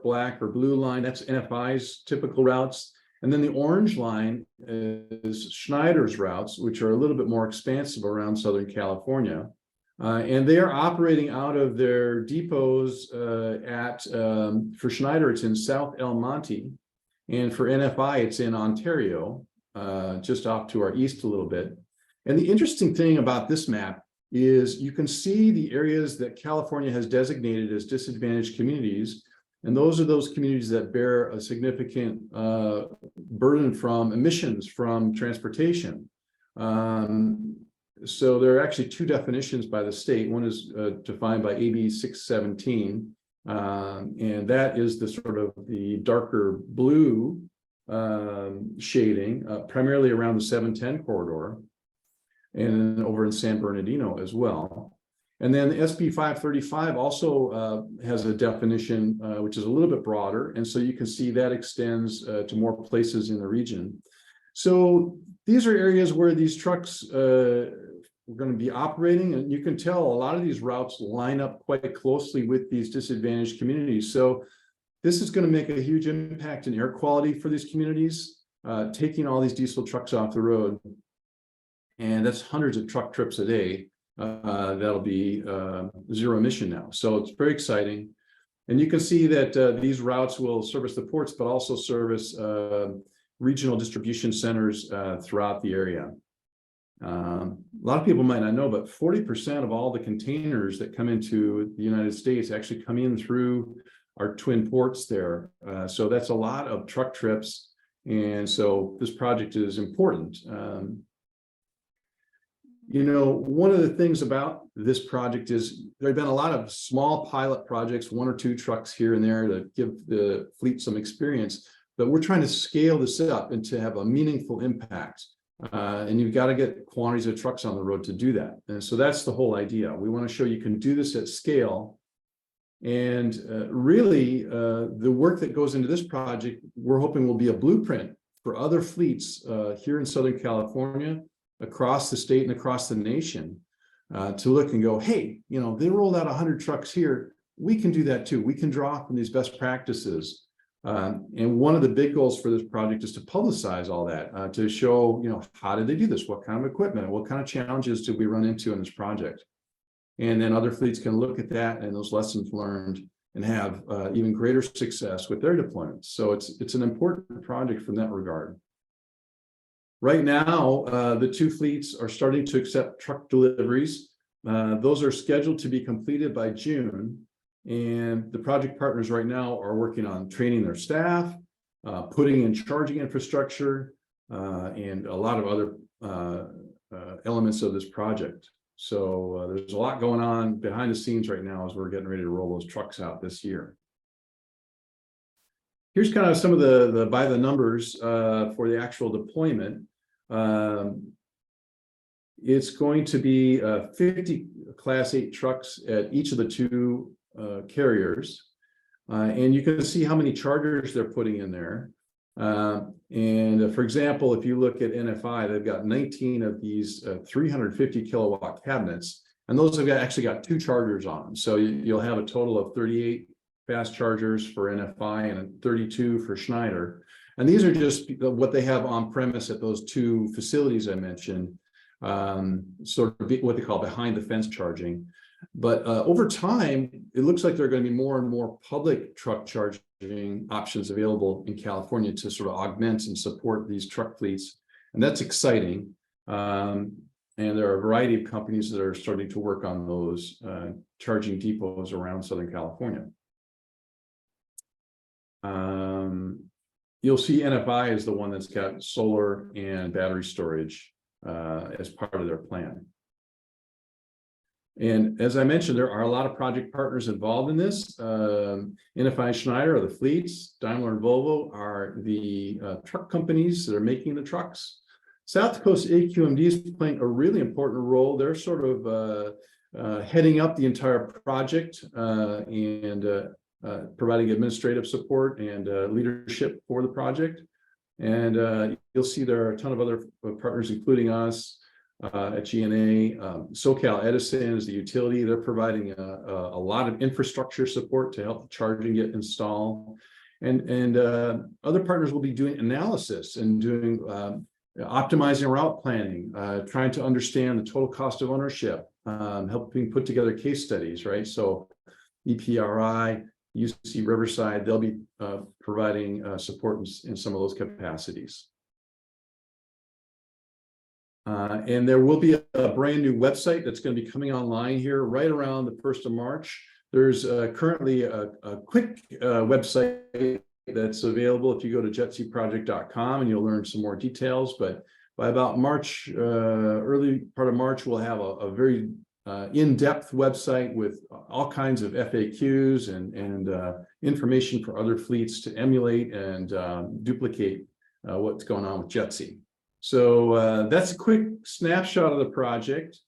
black or blue line. That's NFI's typical routes. And then the orange line is Schneider's routes, which are a little bit more expansive around Southern California. And they are operating out of their depots for Schneider, it's in South El Monte. And for NFI, it's in Ontario, just off to our east a little bit. And the interesting thing about this map is you can see the areas that California has designated as disadvantaged communities. And those are those communities that bear a significant burden from emissions from transportation. So there are actually two definitions by the state. One is defined by AB 617, and that is the sort of the darker blue shading, primarily around the 710 corridor and over in San Bernardino as well. And then SB 535 also has a definition which is a little bit broader. And so you can see that extends to more places in the region. So these are areas where these trucks are going to be operating. And you can tell a lot of these routes line up quite closely with these disadvantaged communities. So this is going to make a huge impact in air quality for these communities, taking all these diesel trucks off the road. And that's hundreds of truck trips a day. That'll be zero emission now. So it's very exciting. And you can see that these routes will service the ports, but also service regional distribution centers throughout the area. A lot of people might not know, but 40% of all the containers that come into the United States actually come in through our twin ports there. So that's a lot of truck trips. And so this project is important. One of the things about this project is there have been a lot of small pilot projects, 1 or 2 trucks here and there to give the fleet some experience, but we're trying to scale this up and to have a meaningful impact. And you've got to get quantities of trucks on the road to do that. And so that's the whole idea. We want to show you can do this at scale. And really, the work that goes into this project, we're hoping will be a blueprint for other fleets here in Southern California, across the state and across the nation, to look and go, hey, they rolled out 100 trucks here. We can do that too. We can draw from these best practices. And one of the big goals for this project is to publicize all that, to show, how did they do this? What kind of equipment? What kind of challenges did we run into in this project? And then other fleets can look at that and those lessons learned and have even greater success with their deployments. So it's an important project from that regard. Right now, the 2 fleets are starting to accept truck deliveries. Those are scheduled to be completed by June. And the project partners right now are working on training their staff, putting in charging infrastructure, and a lot of other elements of this project. So there's a lot going on behind the scenes right now as we're getting ready to roll those trucks out this year. Here's kind of some of the by the numbers for the actual deployment. It's going to be 50 Class 8 trucks at each of the 2 carriers. And you can see how many chargers they're putting in there. For example, if you look at NFI, they've got 19 of these 350 kilowatt cabinets, and those have actually got 2 chargers on them. So you'll have a total of 38 fast chargers for NFI and 32 for Schneider. And these are just what they have on premise at those 2 facilities I mentioned, sort of what they call behind the fence charging. But over time, it looks like there are going to be more and more public truck charging options available in California to sort of augment and support these truck fleets. And that's exciting. And there are a variety of companies that are starting to work on those charging depots around Southern California. You'll see NFI is the one that's got solar and battery storage as part of their plan. And as I mentioned, there are a lot of project partners involved in this. NFI Schneider are the fleets. Daimler and Volvo are the truck companies that are making the trucks. South Coast AQMD is playing a really important role. They're sort of heading up the entire project and providing administrative support and leadership for the project. And you'll see there are a ton of other partners, including us. At GNA, SoCal Edison is the utility. They're providing a lot of infrastructure support to help the charging get installed. And other partners will be doing analysis and doing optimizing route planning, trying to understand the total cost of ownership, helping put together case studies, right? So EPRI, UC Riverside, they'll be providing support in some of those capacities. And there will be a brand new website that's going to be coming online here right around the 1st of March. There's currently a quick website that's available if you go to jetseaproject.com, and you'll learn some more details. But by about March, early part of March, we'll have a very in-depth website with all kinds of FAQs and information for other fleets to emulate and duplicate what's going on with JetSea. So that's a quick snapshot of the project,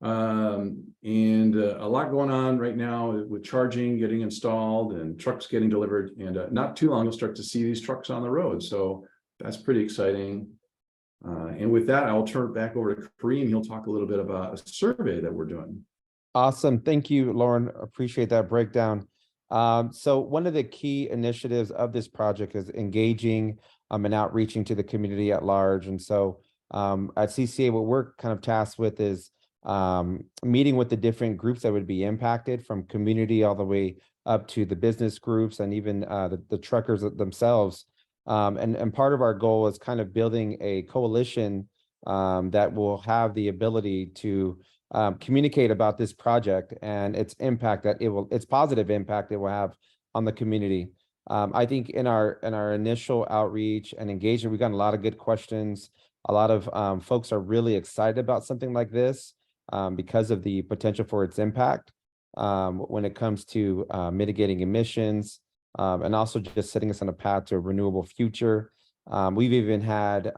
and a lot going on right now with charging getting installed and trucks getting delivered, and not too long you'll start to see these trucks on the road. So that's pretty exciting. And with that, I'll turn it back over to Kareem. He'll talk a little bit about a survey that we're doing. Awesome. Thank you, Lauren. Appreciate that breakdown. So one of the key initiatives of this project is engaging and outreaching to the community at large. And so at CCA, what we're kind of tasked with is meeting with the different groups that would be impacted, from community all the way up to the business groups and even the truckers themselves. And part of our goal is kind of building a coalition that will have the ability to communicate about this project and its impact its positive impact it will have on the community. I think in our initial outreach and engagement, we've gotten a lot of good questions. A lot of folks are really excited about something like this because of the potential for its impact when it comes to mitigating emissions and also just setting us on a path to a renewable future. We've even had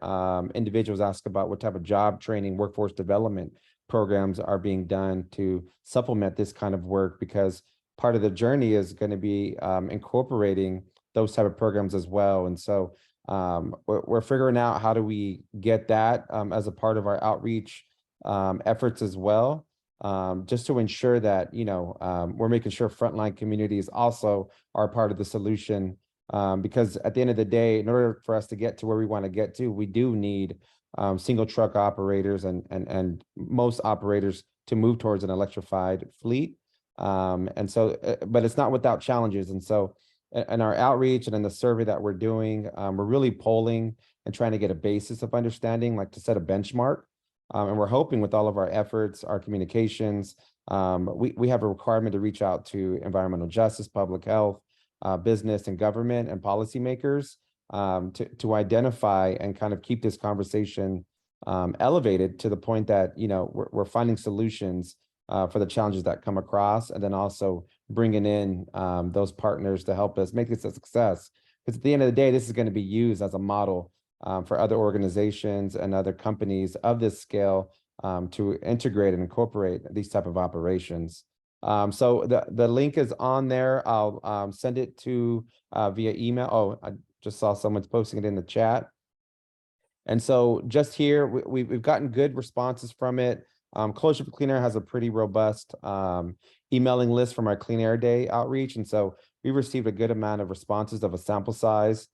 individuals ask about what type of job training, workforce development programs are being done to supplement this kind of work, because part of the journey is going to be incorporating those type of programs as well. And so we're figuring out how do we get that as a part of our outreach efforts as well, just to ensure that, we're making sure frontline communities also are part of the solution. Because at the end of the day, in order for us to get to where we want to get to, we do need single truck operators and most operators to move towards an electrified fleet. And so, but it's not without challenges. And so in our outreach and in the survey that we're doing, we're really polling and trying to get a basis of understanding, like to set a benchmark. And we're hoping with all of our efforts, our communications, we have a requirement to reach out to environmental justice, public health, business and government and policymakers to identify and kind of keep this conversation elevated to the point that, we're finding solutions for the challenges that come across, and then also bringing in those partners to help us make this a success. Because at the end of the day, this is going to be used as a model for other organizations and other companies of this scale to integrate and incorporate these type of operations. So the link is on there. I'll send it to via email. Oh, I just saw someone's posting it in the chat. And so just here, we've gotten good responses from it. Coalition for Clean Air has a pretty robust emailing list from our Clean Air Day outreach. And so we received a good amount of responses of a sample size,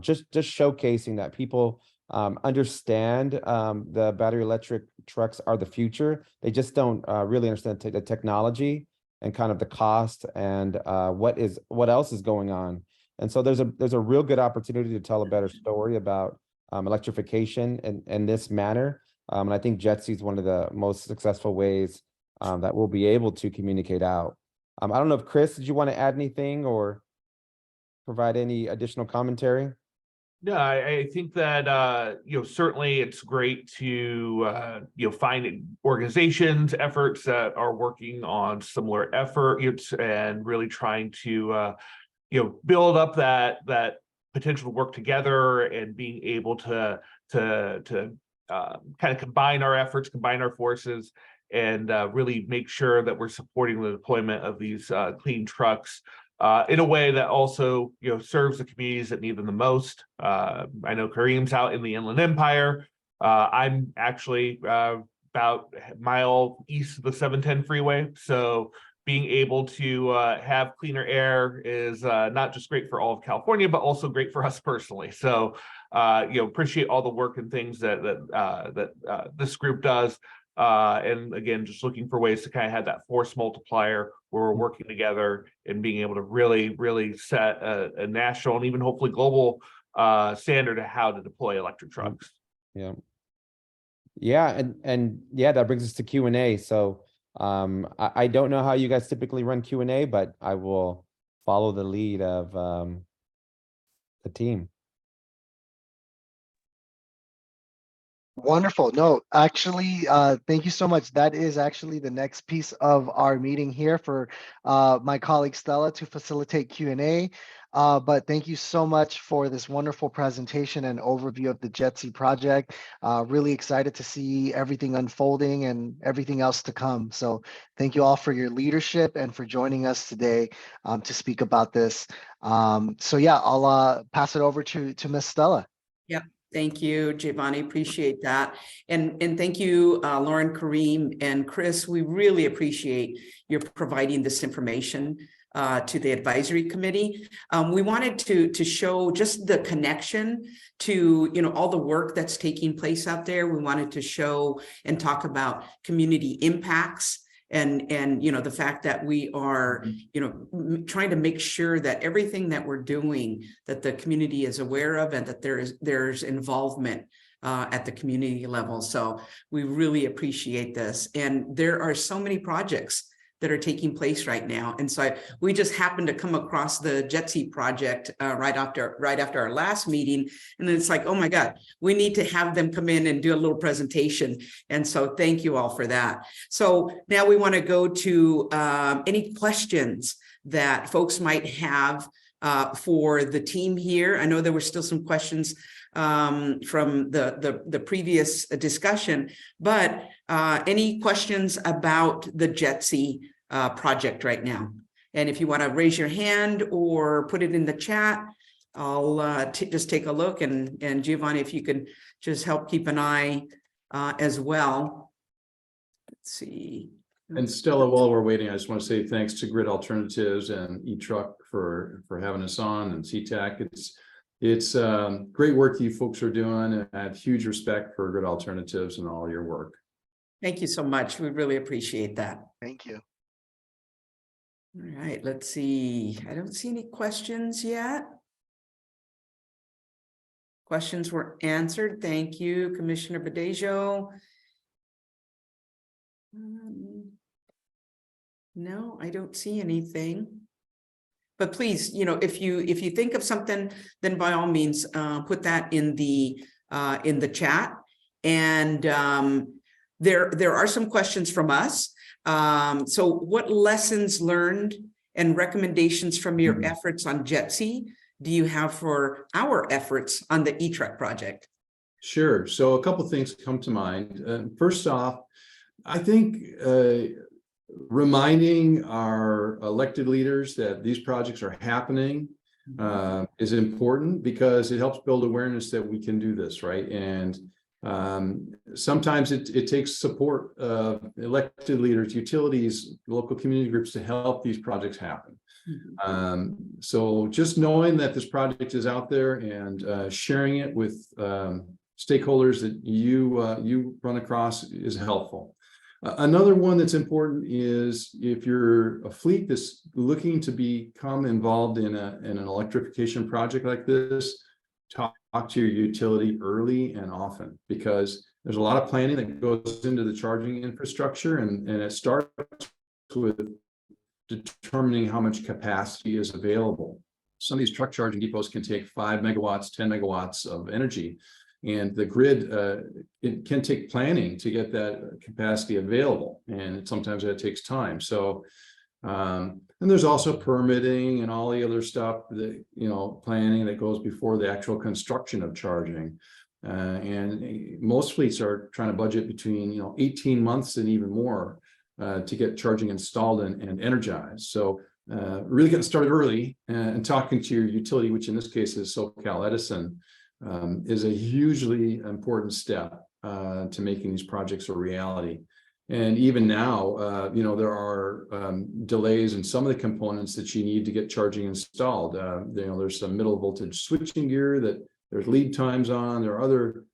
just showcasing that people understand the battery electric trucks are the future. They just don't really understand the technology and kind of the cost and what else is going on. And so there's a real good opportunity to tell a better story about electrification in this manner. And I think JETSI is one of the most successful ways that we'll be able to communicate out. I don't know if Chris, did you want to add anything or provide any additional commentary? No, I think that certainly it's great to find organizations, efforts that are working on similar efforts and really trying to build up that potential to work together and being able to kind of combine our efforts, combine our forces, and really make sure that we're supporting the deployment of these clean trucks in a way that also serves the communities that need them the most. I know Kareem's out in the Inland Empire. I'm actually about a mile east of the 710 freeway, so being able to have cleaner air is not just great for all of California, but also great for us personally. So, appreciate all the work and things that this group does. And again, just looking for ways to kind of have that force multiplier where we're working together and being able to really set a national and even hopefully global standard of how to deploy electric trucks. Yeah. And yeah, that brings us to Q&A. So I don't know how you guys typically run Q&A, but I will follow the lead of the team. Wonderful. No, actually, thank you so much. That is actually the next piece of our meeting here for my colleague Stella to facilitate Q&A. But thank you so much for this wonderful presentation and overview of the JETSI project. Really excited to see everything unfolding and everything else to come. So thank you all for your leadership and for joining us today to speak about this. So yeah, I'll pass it over to Miss Stella. Yep. Thank you, Giovanni. Appreciate that. And thank you, Lauren, Kareem, and Chris. We really appreciate your providing this information to the advisory committee. We wanted to show just the connection to all the work that's taking place out there. We wanted to show and talk about community impacts and the fact that we are trying to make sure that everything that we're doing, that the community is aware of, and that there's involvement at the community level. So we really appreciate this. And there are so many projects that are taking place right now. And so we just happened to come across the JETSI project right after our last meeting. And then it's like, oh my God, we need to have them come in and do a little presentation. And so thank you all for that. So now we want to go to any questions that folks might have for the team here. I know there were still some questions from the previous discussion, but any questions about the JETSI project right now? And if you want to raise your hand or put it in the chat, I'll just take a look. And Giovanni, if you could just help keep an eye as well. Let's see. And Stella, while we're waiting, I just want to say thanks to Grid Alternatives and eTruck for having us on, and CTAC. It's great work that you folks are doing, and I have huge respect for Grid Alternatives and all your work. Thank you so much. We really appreciate that. Thank you. All right, let's see. I don't see any questions yet. Questions were answered. Thank you, Commissioner Badejo. No, I don't see anything. But please, if you think of something, then by all means, put that in the chat. And there are some questions from us. So what lessons learned and recommendations from your efforts on JETSI do you have for our efforts on the eTruck project? Sure. So a couple of things come to mind. First off, I think reminding our elected leaders that these projects are happening is important, because it helps build awareness that we can do this, right? And sometimes it takes support of elected leaders, utilities, local community groups to help these projects happen. So just knowing that this project is out there and sharing it with stakeholders that you run across is helpful. Another one that's important is if you're a fleet that's looking to become involved in an electrification project like this, talk to your utility early and often, because there's a lot of planning that goes into the charging infrastructure, and it starts with determining how much capacity is available. Some of these truck charging depots can take 5 megawatts, 10 megawatts of energy. And the grid, it can take planning to get that capacity available, and sometimes that takes time. So, and there's also permitting and all the other stuff that, planning that goes before the actual construction of charging. And most fleets are trying to budget between 18 months and even more to get charging installed and energized. So really getting started early and talking to your utility, which in this case is SoCal Edison, is a hugely important step to making these projects a reality. And even now, there are delays in some of the components that you need to get charging installed. There's some middle voltage switching gear that there's lead times on. There are other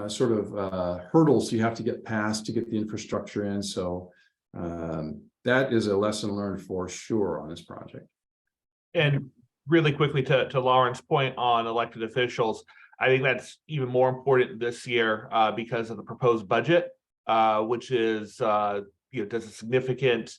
sort of hurdles you have to get past to get the infrastructure in. So that is a lesson learned for sure on this project. And really quickly to Lauren's point on elected officials, I think that's even more important this year because of the proposed budget, which is does a significant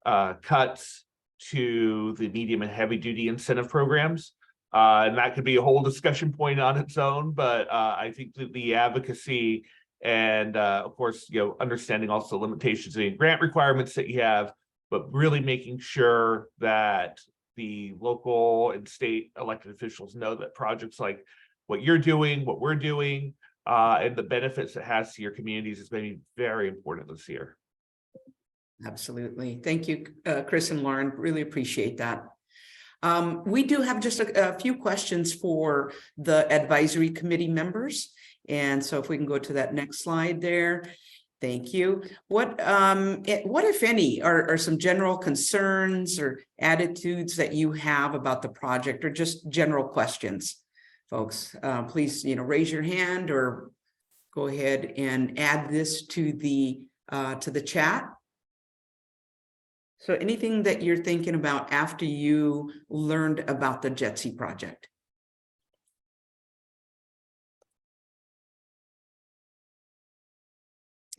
cuts to the medium and heavy duty incentive programs, and that could be a whole discussion point on its own. But I think that the advocacy and of course understanding also limitations and grant requirements that you have, but really making sure that the local and state elected officials know that projects like what you're doing, what we're doing, and the benefits it has to your communities is maybe very important this year. Absolutely. Thank you, Chris and Lauren. Really appreciate that. We do have just a few questions for the advisory committee members. And so if we can go to that next slide there. Thank you. What if any, are some general concerns or attitudes that you have about the project, or just general questions? Folks, please, raise your hand or go ahead and add this to the chat. So anything that you're thinking about after you learned about the JETSI project?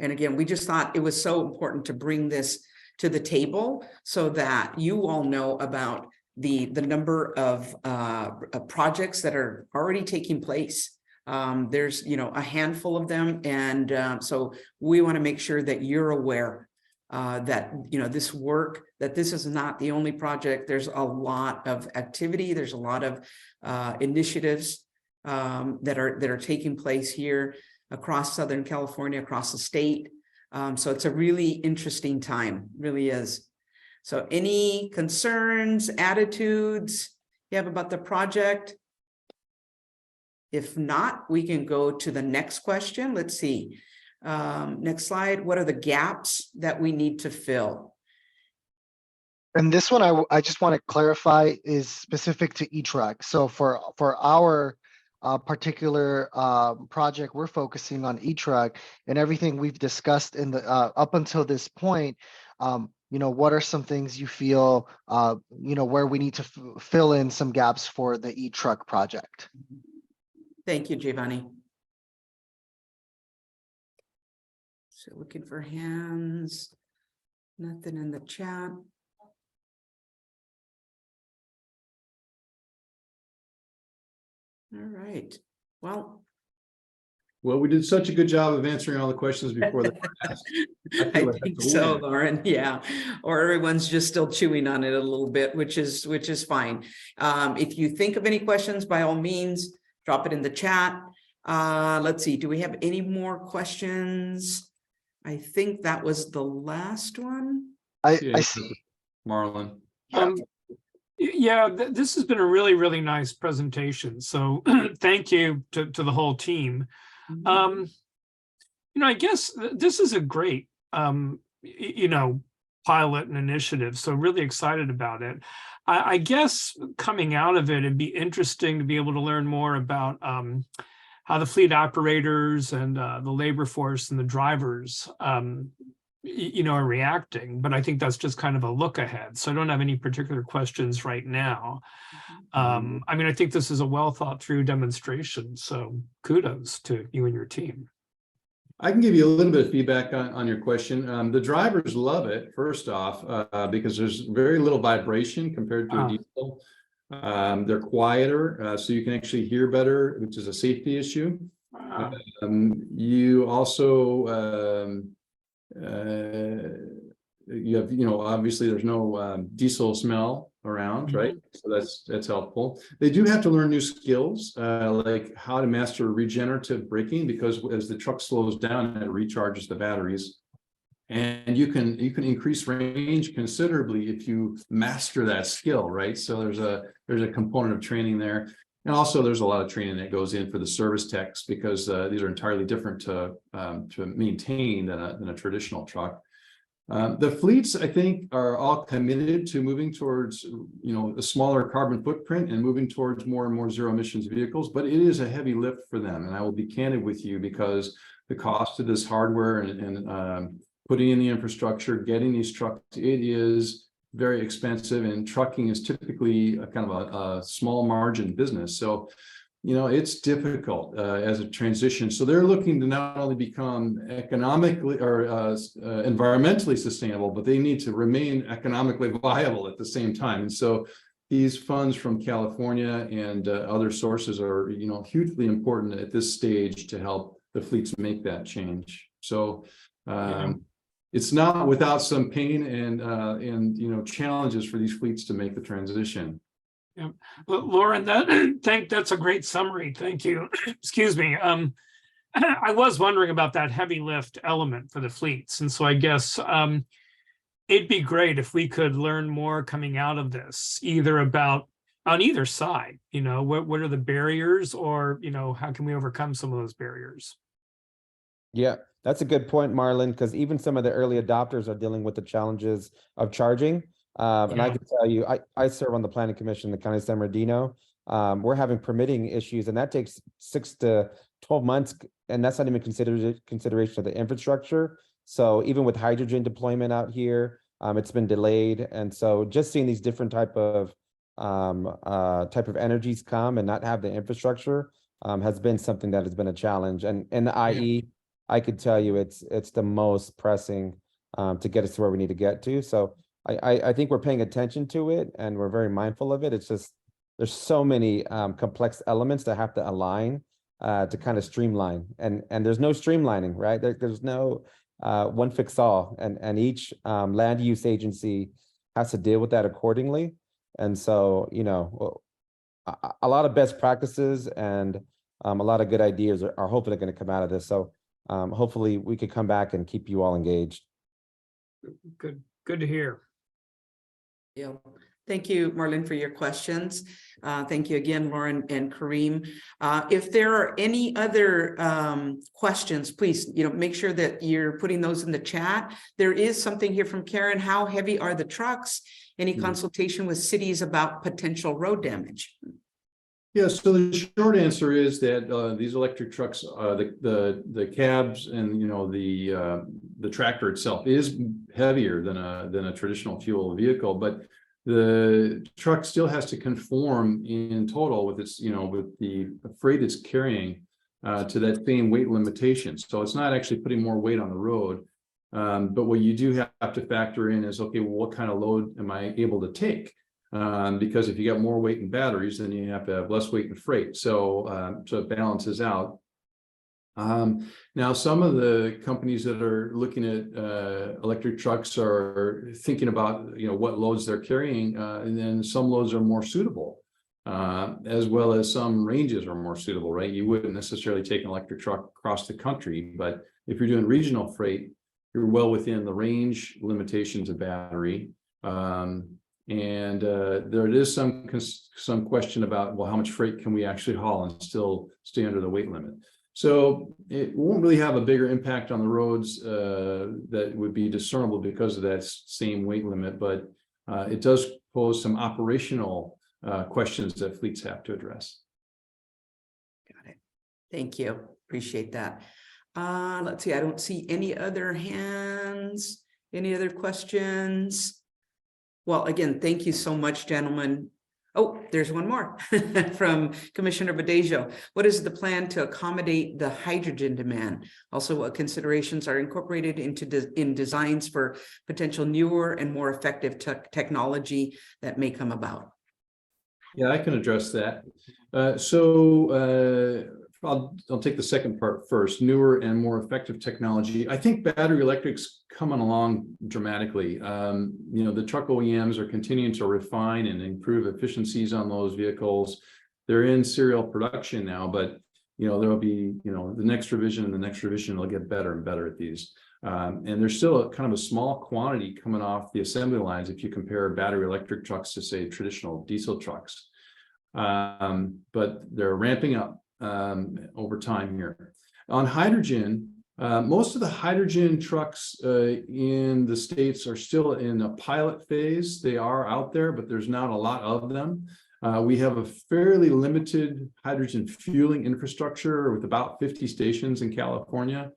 And again, we just thought it was so important to bring this to the table so that you all know about the number of projects that are already taking place. There's a handful of them, and so we want to make sure that you're aware that this work, that this is not the only project. There's a lot of activity. There's a lot of initiatives that are taking place here across Southern California, across the state. So it's a really interesting time, really is. So any concerns, attitudes you have about the project? If not, we can go to the next question. Let's see. Next slide. What are the gaps that we need to fill? And this one, I just want to clarify, is specific to E-Track. So for our particular project, we're focusing on E-Track, and everything we've discussed in the up until this point. What are some things you feel where we need to fill in some gaps for the E-Track project? Thank you, Giovanni. So looking for hands. Nothing in the chat. All right. Well, we did such a good job of answering all the questions before the I think so, Lauren. Yeah, or everyone's just still chewing on it a little bit, which is fine. If you think of any questions, by all means, drop it in the chat. Let's see. Do we have any more questions? I think that was the last one. I see. Marlon. Um, yeah, this has been a really, really nice presentation. So thank you to the whole team. I guess this is a great, pilot and initiative. So really excited about it. I guess coming out of it, it'd be interesting to be able to learn more about how the fleet operators and the labor force and the drivers, are reacting. But I think that's just kind of a look ahead. So I don't have any particular questions right now. I think this is a well thought through demonstration. So kudos to you and your team. I can give you a little bit of feedback on your question. The drivers love it, first off, because there's very little vibration compared to a diesel. They're quieter, so you can actually hear better, which is a safety issue. You also, you have, obviously there's no diesel smell around, right? So that's helpful. They do have to learn new skills, like how to master regenerative braking, because as the truck slows down, it recharges the batteries. And you can increase range considerably if you master that skill, right? So there's a component of training there. And also there's a lot of training that goes in for the service techs, because these are entirely different to maintain than a traditional truck. The fleets, I think, are all committed to moving towards, a smaller carbon footprint and moving towards more and more zero emissions vehicles, but it is a heavy lift for them. And I will be candid with you, because the cost of this hardware and putting in the infrastructure, getting these trucks, it is very expensive, and trucking is typically a kind of a small margin business. So, it's difficult as a transition. So they're looking to not only become economically or environmentally sustainable, but they need to remain economically viable at the same time. And so these funds from California and other sources are, hugely important at this stage to help the fleets make that change. So it's not without some pain and challenges for these fleets to make the transition. Yeah, Lauren, that's a great summary. Thank you. Excuse me. I was wondering about that heavy lift element for the fleets, and so I guess it'd be great if we could learn more coming out of this, either about on either side. What are the barriers, or how can we overcome some of those barriers? Yeah, that's a good point, Marlon, because even some of the early adopters are dealing with the challenges of charging. And I can tell you, I serve on the planning commission in the county of San Bernardino. We're having permitting issues, and that takes 6 to 12 months, and that's not even consideration of the infrastructure. So even with hydrogen deployment out here, it's been delayed. And so just seeing these different type of energies come and not have the infrastructure has been something that has been a challenge. And in the IE, I could tell you it's the most pressing to get us to where we need to get to. So I think we're paying attention to it, and we're very mindful of it. It's just there's so many complex elements that have to align to kind of streamline, and there's no streamlining, right? There's no one fix all, and each land use agency has to deal with that accordingly. And so a lot of best practices and a lot of good ideas are hopefully going to come out of this. So hopefully we could come back and keep you all engaged. Good to hear. Yeah. Thank you, Marlon, for your questions. Thank you again, Lauren and Kareem. If there are any other questions, please, make sure that you're putting those in the chat. There is something here from Karen. How heavy are the trucks? Any consultation with cities about potential road damage? Yeah, so the short answer is that these electric trucks, the cabs and the tractor itself is heavier than a traditional fuel vehicle, but the truck still has to conform in total with its with the freight it's carrying to that same weight limitation. So it's not actually putting more weight on the road, but what you do have to factor in is, okay, well, what kind of load am I able to take? Because if you got more weight in batteries, then you have to have less weight in freight. So it balances out. Now, some of the companies that are looking at electric trucks are thinking about what loads they're carrying, and then some loads are more suitable, as well as some ranges are more suitable. Right? You wouldn't necessarily take an electric truck across the country, but if you're doing regional freight, you're well within the range limitations of battery. There is some question about, well, how much freight can we actually haul and still stay under the weight limit? So it won't really have a bigger impact on the roads that would be discernible because of that same weight limit, but it does pose some operational questions that fleets have to address. Got it. Thank you. Appreciate that. Let's see. I don't see any other hands. Any other questions? Well, again, thank you so much, gentlemen. Oh, there's one more from Commissioner Badejo. What is the plan to accommodate the hydrogen demand? Also, what considerations are incorporated into in designs for potential newer and more effective technology that may come about? Yeah, I can address that. I'll take the second part first. Newer and more effective technology. I think battery electric's coming along dramatically. The truck OEMs are continuing to refine and improve efficiencies on those vehicles. They're in serial production now, but there'll be the next revision and the next revision will get better and better at these. And there's still kind of a small quantity coming off the assembly lines if you compare battery electric trucks to, say, traditional diesel trucks. But they're ramping up over time here. On hydrogen, most of the hydrogen trucks in the States are still in a pilot phase. They are out there, but there's not a lot of them. We have a fairly limited hydrogen fueling infrastructure with about 50 stations in California.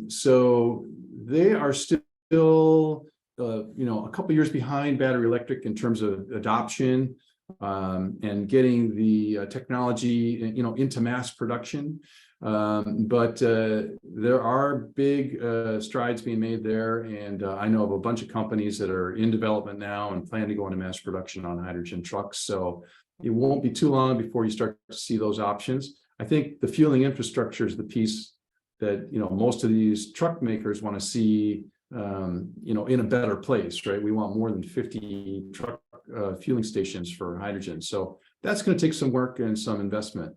So they are still, a couple years behind battery electric in terms of adoption and getting the technology, into mass production. But there are big strides being made there. And I know of a bunch of companies that are in development now and plan to go into mass production on hydrogen trucks. So it won't be too long before you start to see those options. I think the fueling infrastructure is the piece that, most of these truck makers want to see, in a better place, right? We want more than 50 truck fueling stations for hydrogen. So that's going to take some work and some investment.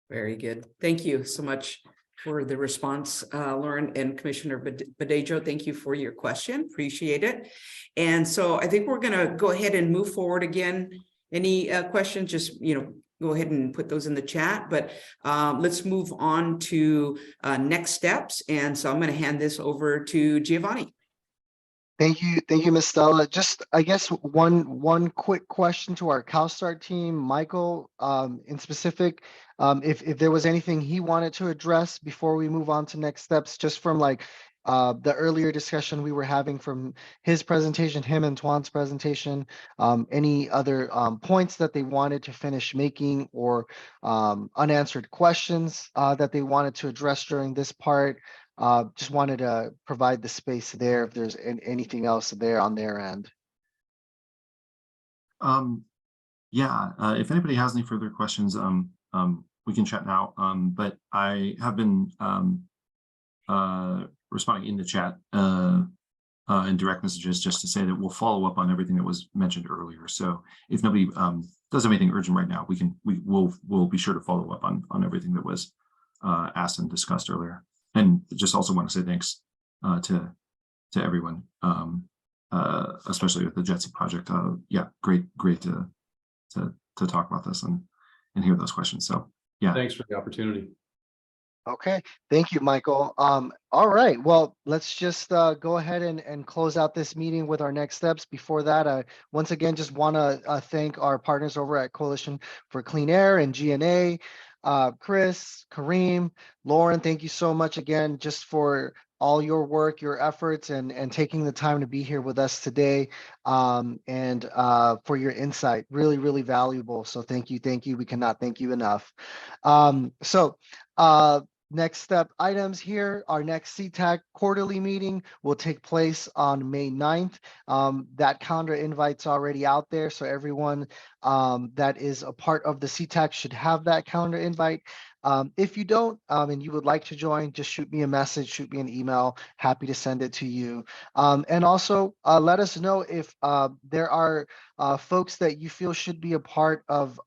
Very good. Thank you so much for the response, Lauren and Commissioner Badejo. Thank you for your question. Appreciate it. And so I think we're going to go ahead and move forward again. Any questions, just, go ahead and put those in the chat, but let's move on to next steps. And so I'm going to hand this over to Giovanni. Thank you, Ms. Stella. Just, I guess, one quick question to our CalSTART team, Michael, in specific, if there was anything he wanted to address before we move on to next steps, just from the earlier discussion we were having from his presentation, him and Tuan's presentation, any other points that they wanted to finish making or unanswered questions that they wanted to address during this part. Just wanted to provide the space there if there's anything else there on their end. If anybody has any further questions, we can chat now. But I have been responding in the chat in direct messages just to say that we'll follow up on everything that was mentioned earlier. So if nobody does have anything urgent right now, we'll be sure to follow up on everything that was asked and discussed earlier. And just also want to say thanks to everyone, especially with the JETSI project. Great to talk about this and hear those questions. So yeah, thanks for the opportunity. Okay, thank you, Michael. All right, well, let's just go ahead and close out this meeting with our next steps. Before that, I once again just want to thank our partners over at Coalition for Clean Air and GNA. Chris, Kareem, Lauren, thank you so much again just for all your work, your efforts, and taking the time to be here with us today, and for your insight. Really, really valuable. So thank you. We cannot thank you enough. Next step items here. Our next CTAC quarterly meeting will take place on May 9th. That calendar invite's already out there, so everyone that is a part of the CTAC should have that calendar invite. If you don't and you would like to join, just shoot me a message, shoot me an email. Happy to send it to you. And also let us know if there are folks that you feel should be a part of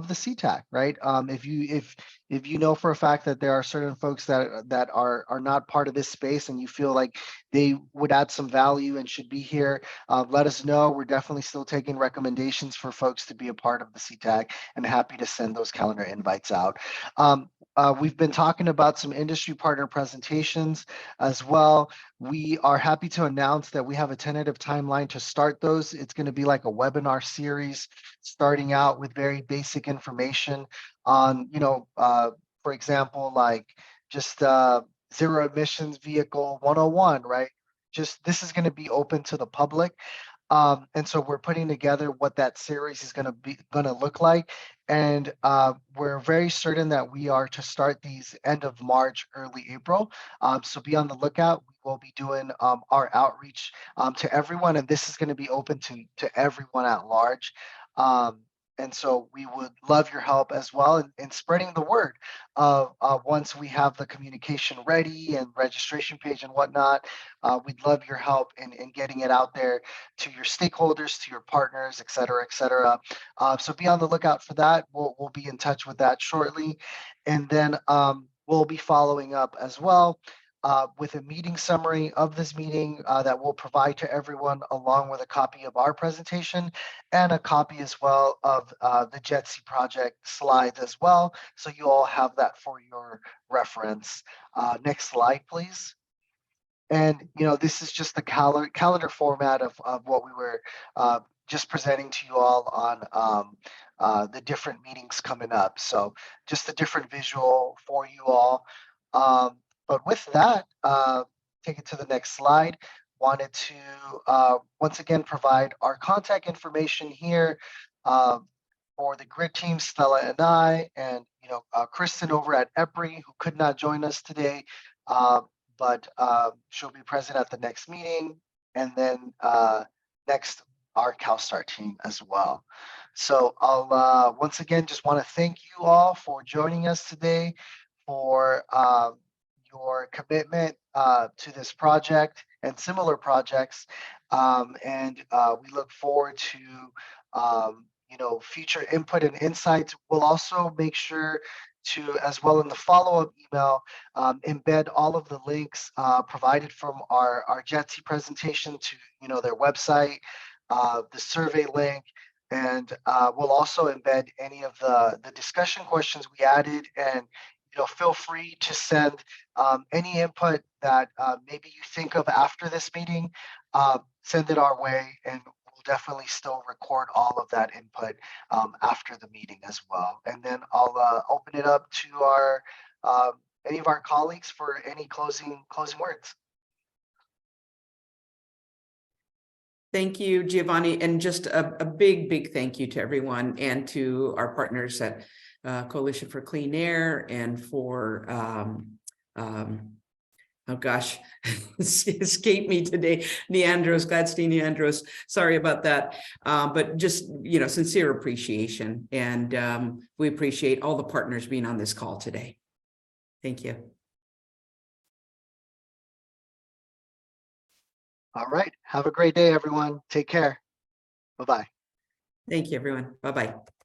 the CTAC, right? If you know for a fact that there are certain folks that are not part of this space and you feel like they would add some value and should be here, let us know. We're definitely still taking recommendations for folks to be a part of the CTAC, and happy to send those calendar invites out. We've been talking about some industry partner presentations as well. We are happy to announce that we have a tentative timeline to start those. It's going to be like a webinar series, starting out with very basic information on, for example, like just zero emissions vehicle 101, right? Just this is going to be open to the public. And so we're putting together what that series is going to look like, and we're very certain that we are to start these end of March, early April. So be on the lookout. We will be doing our outreach to everyone, and this is going to be open to everyone at large. And so we would love your help as well in spreading the word of once we have the communication ready and registration page and whatnot. We'd love your help in getting it out there to your stakeholders, to your partners, et cetera, et cetera. So be on the lookout for that. We'll be in touch with that shortly. And then we'll be following up as well with a meeting summary of this meeting that we'll provide to everyone, along with a copy of our presentation and a copy as well of the JETSI project slides as well. So you all have that for your reference. Next slide, please. And, this is just the calendar format of what we were just presenting to you all on the different meetings coming up. So just a different visual for you all. But with that, take it to the next slide. Wanted to once again provide our contact information here for the grid team, Stella and I, and Kristen over at EPRI, who could not join us today, but she'll be present at the next meeting, and then next our CalSTAR team as well. So I'll once again just want to thank you all for joining us today, for your commitment to this project and similar projects, and we look forward to future input and insights. We'll also make sure to, as well in the follow-up email, embed all of the links provided from our JETSI presentation to their website, the survey link, and we'll also embed any of the discussion questions we added. And feel free to send any input that maybe you think of after this meeting. Send it our way, and we'll definitely still record all of that input after the meeting as well. And then I'll open it up to our any of our colleagues for any closing words. Thank you, Giovanni, and just a big thank you to everyone and to our partners at Coalition for Clean Air and for oh gosh, escaped me today, Gladstein Neandros, sorry about that. But just, sincere appreciation. And we appreciate all the partners being on this call today. Thank you. All right. Have a great day, everyone. Take care. Bye-bye. Thank you, everyone. Bye-bye.